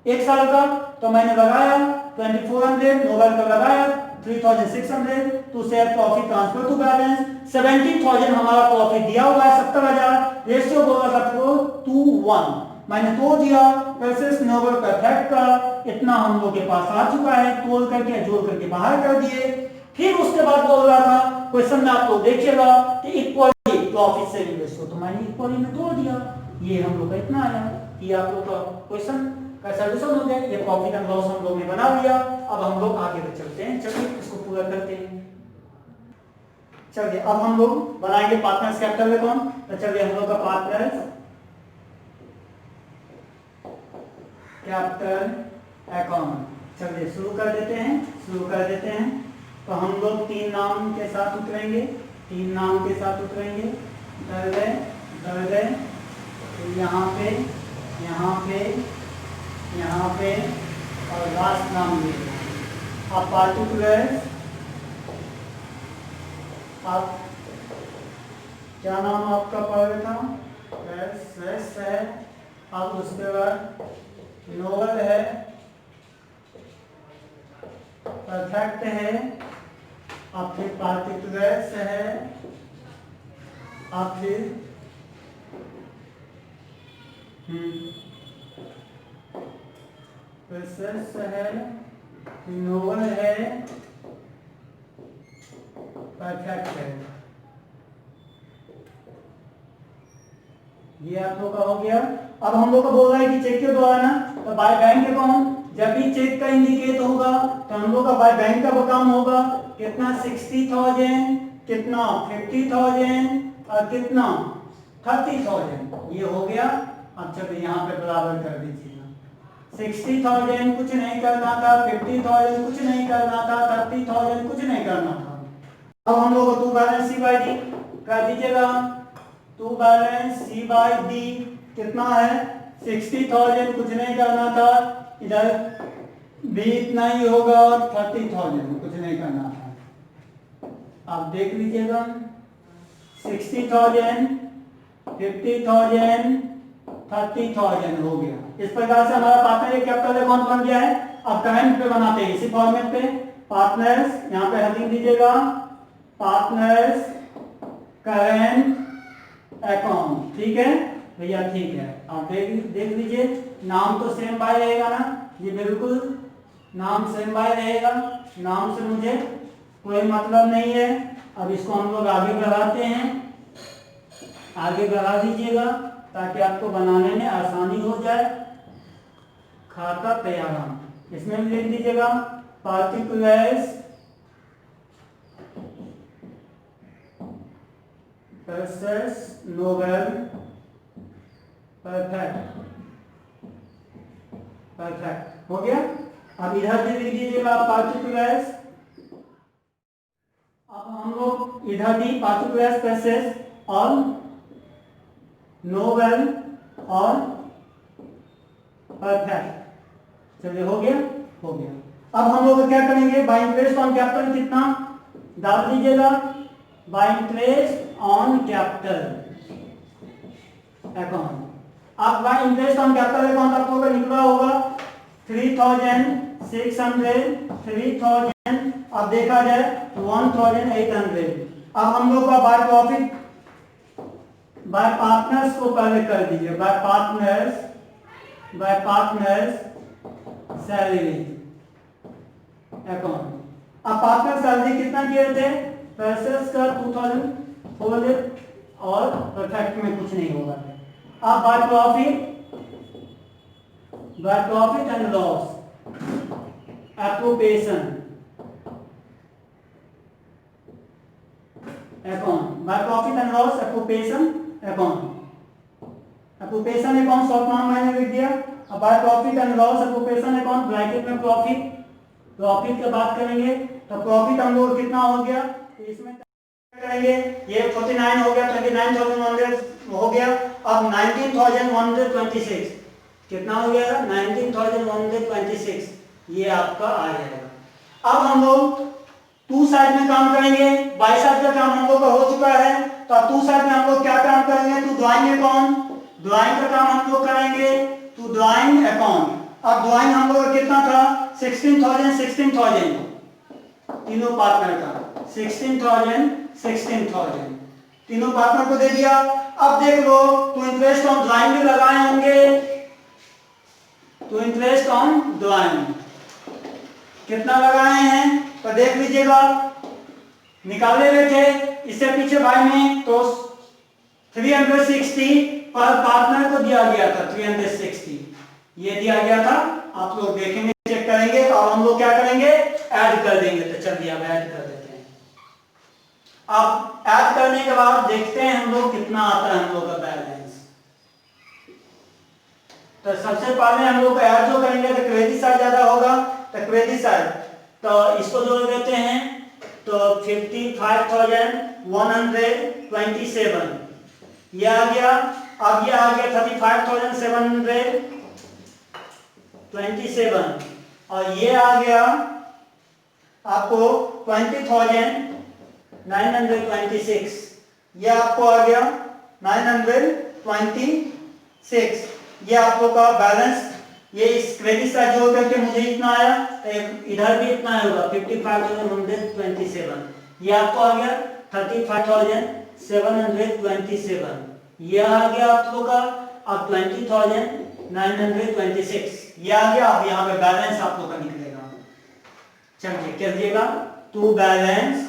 एक साल का, तो मैंने लगाया 2400, नोबल का लगाया 3600 to share profit transfer to balance. 70,000 हमारा प्रॉफिट दिया हुआ है 70,000, रेशियो बोला था 4:1, मैंने तोड़ दिया पैसेस नोबल परफेक्ट का, इतना हम लोग के पास आ चुका है, तोड़ करके जोड़ करके बाहर कर दिए। फिर उसके बाद बोल रहा था क्वेश्चन में आप लोग देखिएगा कि इक्वली प्रॉफिट सेविंग रेशियो, तो मैंने इक्वली में तोड़ दिया, ये हम लोग का इतना आया। ये आप लोग का क्वेश्चन का सॉल्यूशन हो गया, ये प्रॉफिट एंड लॉस हम लोग ने बना लिया। अब हम लोग आगे बढ़ चलते हैं, चलिए इसको पूरा करते हैं। चलिए अब हम लोग बनाएंगे पार्टनर्स कैपिटल अकाउंट, तो चलिए हम लोग का पार्टनर्स कैपिटल अकाउंट, चलिए शुरू कर देते हैं। तो हम लोग 3 नाम के साथ उतरेंगे, दर्द यहाँ पे और लास्ट नाम ये। अब पार्टिकुलर आप क्या नाम आपका पढ़ था? स्ट्रेस है। अब उसके बाद नोबल है, परफेक्ट है, अब फिर पार्टिकुलर्स है, अब फिर प्रेसेस है, नोबल है, परफेक्ट है। ये आप लोग का हो गया। अब हम लोग को बोल रहा है कि चेक के द्वारा ना, तो बाय बैंक अकाउंट जब भी चेक का इंडिकेट होगा तो हम लोग का बाय बैंक का काम होगा कितना, 60,000, कितना 50,000 और कितना 30,000। ये हो गया। अब चलिए यहाँ पे बराबर कर दीजिएगा। 60,000 कुछ नहीं करना था, 50,000 कुछ नहीं करना था, 30,000 कुछ नहीं करना था। अब हम लोग को to balance C by D कर दीजिएगा। To balance C by D कितना है, 60,000 कुछ नहीं करना था, इधर भी इतना ही होगा और 30,000 कुछ नहीं करना था। आप देख लीजिएगा 60,000, 50,000, 30,000 हो गया। इस प्रकार से हमारा पार्टनर कैपिटल अकाउंट बन गया है। अब करंट पे बनाते हैं इसी फॉर्मेट पे। पार्टनर्स यहाँ पे हेडिंग दीजिएगा, पार्टनर्स करंट अकाउंट। ठीक है भैया, ठीक है। आप देख लीजिए, नाम तो सेम बाय रहेगा ना, ये बिल्कुल नाम सेम बाय रहेगा, नाम से मुझे कोई मतलब नहीं है। अब इसको हम लोग आगे बढ़ाते हैं, आगे बढ़ा दीजिएगा ताकि आपको बनाने में आसानी हो जाए। खाता तैयार, इसमें भी लिख दीजिएगा particulars presses noble perfect, perfect हो गया। अब इधर भी लिख दीजिएगा पार्टिकुलर्स। अब हम लोग इधर भी पार्टिकुलर्स प्रेसेस और नोबल और परफेक्ट। चलिए हो गया, हो गया। अब हम लोग क्या करेंगे, बाय इंटरेस्ट ऑन कैपिटल कितना डाल दीजिएगा, by interest on capital account. अब by interest on capital account आप लोगों का निकला होगा 3,600, 3,000, अब देखा जाए 1,800। अब हम लोग का बाय प्रॉफिट बाय पार्टनर्स को पहले कर दीजिए, बाय पार्टनर्स सैलरी अकाउंट। अब पार्टनर सैलरी कितना किए थे, प्रेसेस का 2,400 और परफेक्ट में कुछ नहीं होगा। अब by profit and loss appropriation account, by profit and loss appropriation account. Appropriation account short नाम मैंने लिख दिया। अब by profit and loss appropriation account bracket में प्रॉफिट की बात करेंगे तो प्रॉफिट हम लोग कितना हो गया, तो इसमें करेंगे ये 49 हो गया, 29,100 हो गया। अब 19,126 कितना हो गया, 19,126 ये आपका आ जाएगा। अब हम लोग टू साइड में काम करेंगे, बाई साइड का काम हम लोग का हो चुका है, तो अब टू साइड में हम लोग क्या काम करेंगे, टू ड्राइंग अकाउंट, ड्राइंग का काम हम लोग करेंगे, टू ड्राइंग अकाउंट। अब ड्राइंग हम लोग का कितना था, 16,000 तीनों पार्टनर का 16,000 तीनों पार्टनर को दे दिया। अब देख लो, तो इंटरेस्ट ऑन ड्राइंग भी लगाए होंगे, तो इंटरेस्ट ऑन ड्राइंग कितना लगाए हैं तो देख लीजिएगा, निकाले हुए थे इससे पीछे भाई में, तो 360 पर पार्टनर को दिया गया था, 360 ये दिया गया था। आप लोग देखेंगे, चेक करेंगे, तो अब हम लोग क्या करेंगे, ऐड कर देंगे। तो चलिए अब ऐड कर देते हैं। अब ऐड करने के बाद देखते हैं हम लोग कितना आता है हम लोग का बैलेंस। तो सबसे पहले हम लोग ऐड जो करेंगे तो क्रेडिट साइड ज्यादा होगा, तो क्रेडिट साइड तो इसको जोड़ देते हैं, तो 55,127 ये आ गया। अब ये आ गया 35,727 और ये आ गया आपको 20,000 926, ये आपको आ गया 926। ये आप लोग का बैलेंस, ये इस क्रेडिट साइड जोड़ करके मुझे इतना आया, इधर भी इतना होगा 55,127। ये आपको आ गया 35,727। ये आ गया आप लोग का अब 20,926 ये आ गया। अब यहाँ पे बैलेंस आप लोग का निकलेगा। चलिए क्या दिएगा, to balance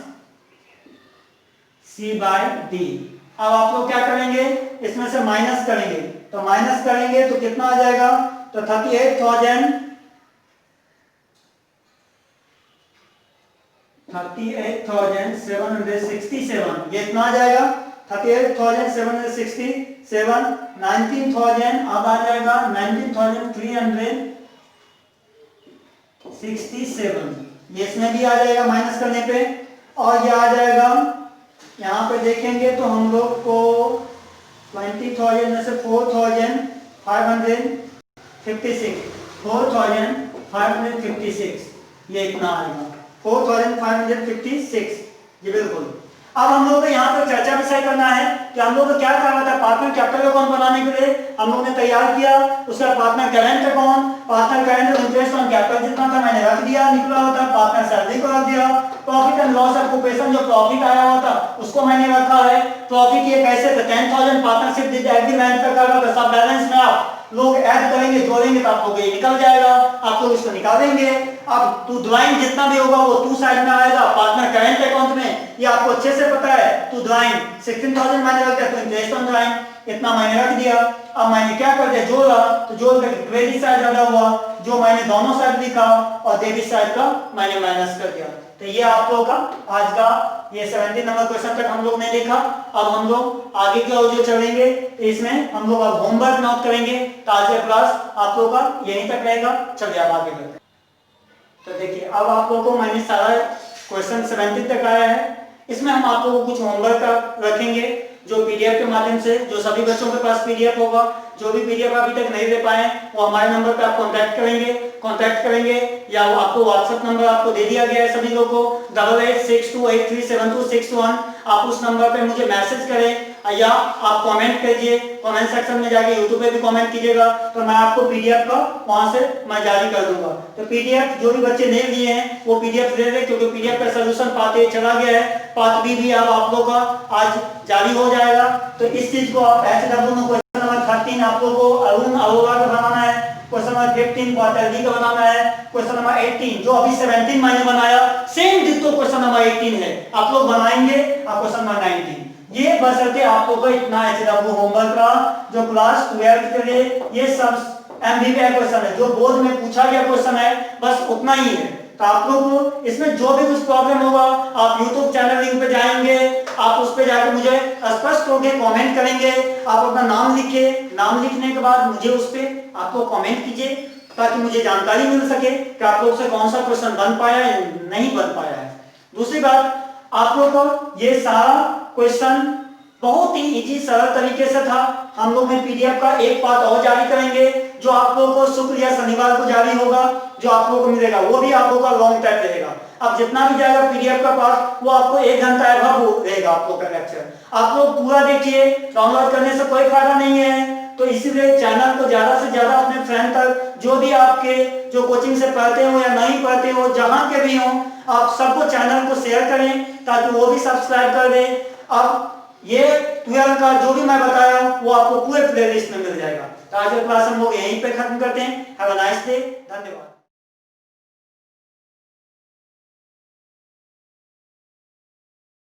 C by D। अब आप लोग क्या करेंगे, इसमें से माइनस करेंगे, तो माइनस करेंगे तो कितना आ जाएगा, तो 38,767 ये इतना आ जाएगा। 38,767, 19,000 अब आ जाएगा 19,367, ये इसमें भी आ जाएगा माइनस करने पे। और ये आ जाएगा, यहाँ पे देखेंगे तो हम लोग को 20,000 में से 4,556 ये इतना आएगा 4,556, ये बिल्कुल। अब हम लोग को यहाँ पर चर्चा विषय करना है कि हम लोग को क्या करना था। पार्टनर कैपिटल अकाउंट बनाने के लिए हम लोग ने तैयार किया, उसका partner current account, partner current interest on capital जितना था मैंने रख दिया, निकला होता। पार्टनर सैलरी को रख दिया। प्रॉफिट एंड लॉस ऑक्यूपेशन जो प्रॉफिट आया हुआ था उसको मैंने रखा है। प्रॉफिट ये कैसे, 10,000 पार्टनरशिप एग्रीमेंट का कर रहा था। सब बैलेंस में आप लोग ऐड करेंगे, जोड़ेंगे तो आप लोग ये निकल जाएगा, आप लोग इसको निकालेंगे। अब टू ड्राइंग जितना भी होगा वो टू साइड में आएगा। पार्टनर करेंट अकाउंट में ये आपको अच्छे से पता है, टू ड्राइंग 16,000 मैंने रख दिया, तो इंटरेस्ट ऑन ड्राइंग इतना मैंने रख दिया। अब मैंने क्या कर दिया, जोड़ा, तो जोड़ करके क्रेडिट साइड ज्यादा हुआ जो मैंने दोनों साइड लिखा और डेबिट साइड का मैंने माइनस कर दिया। तो ये आप लोगों का आज का ये 17 नंबर क्वेश्चन तक हम लोग ने देखा। अब हम लोग आगे की ओर जो चलेंगे इसमें हम लोग अब होमवर्क नोट करेंगे। तो आज का क्लास आप लोगों का यहीं तक रहेगा। चलिए अब आगे बढ़ते हैं। तो देखिए अब आप लोगों को मैंने सारा क्वेश्चन 17 तक आया है। इसमें हम आप लोगों को कुछ होमवर्क रखेंगे जो पीडीएफ के माध्यम से, जो सभी बच्चों के पास पीडीएफ होगा, जो भी पीडीएफ अभी तक नहीं दे पाए वो हमारे नंबर पे आप कांटेक्ट करेंगे या वो आपको व्हाट्सएप नंबर आपको दे दिया गया है सभी लोगों को 8862837261। आप उस नंबर पे मुझे मैसेज करें या आप कमेंट कीजिए, कमेंट सेक्शन में जाके यूट्यूब पे भी कमेंट कीजिएगा, तो मैं आपको पीडीएफ का वहां से मैं जारी कर दूंगा। तो पीडीएफ जो भी बच्चे नहीं लिए हैं वो पीडीएफ ले लें, क्योंकि पीडीएफ का सोल्यूशन पार्ट ए चला गया है, पार्ट बी भी अब आप लोगों का आज जारी हो जाएगा। तो इस चीज को आप एचडब्ल्यू में क्वेश्चन नंबर 13 आप लोगों को अरुण अरोड़ा का बनाना है, क्वेश्चन नंबर 15 क्वार्टर डी का बनाना है, क्वेश्चन नंबर 18 जो अभी 17 मैंने बनाया सेम डिट्टो क्वेश्चन नंबर 18 है आप लोग बनाएंगे। और क्वेश्चन नंबर 19 ये बशर्ते आप लोगों को इतना एचडब्ल्यू होमवर्क का जो क्लास 12 के लिए ये सब एमबीबीआई क्वेश्चन है, जो बोर्ड में पूछा गया क्वेश्चन है, बस उतना ही है। तो आप लोग को इसमें जो भी कुछ प्रॉब्लम होगा आप YouTube चैनल लिंक पे जाएंगे, आप उस पे जाकर मुझे स्पष्ट होकर कमेंट करेंगे। आप अपना नाम लिखिए, नाम लिखने के बाद मुझे उस पे आप लोग कमेंट कीजिए ताकि मुझे जानकारी मिल सके कि आप लोग से कौन सा क्वेश्चन बन पाया या नहीं बन पाया है। दूसरी बात, आप लोग को ये सारा क्वेश्चन बहुत ही इजी सरल तरीके से था। हम लोग में पीडीएफ का एक पार्ट और जारी करेंगे जो आप लोगों को शुक्र या शनिवार को जारी होगा, जो आप लोगों को मिलेगा वो भी आप लोगों का लॉन्ग टाइम रहेगा। अब जितना भी जाएगा पीडीएफ का पार्ट वो आपको 1 घंटा अभाव रहेगा आप लोग का लेक्चर। आप लोग पूरा देखिए, डाउनलोड करने से कोई फायदा नहीं है। तो इसीलिए चैनल को ज्यादा से ज्यादा अपने फ्रेंड तक, जो भी आपके जो कोचिंग से पढ़ते हो या नहीं पढ़ते हो, जहां के भी हो, आप सबको चैनल को शेयर करें ताकि वो भी सब्सक्राइब कर दें। अब ये 12 का जो भी मैं बताया हूं वो आपको पूरे प्लेलिस्ट में मिल जाएगा। तो आज का क्लास हम लोग यहीं पे खत्म करते हैं। हैव अ नाइस डे, धन्यवाद।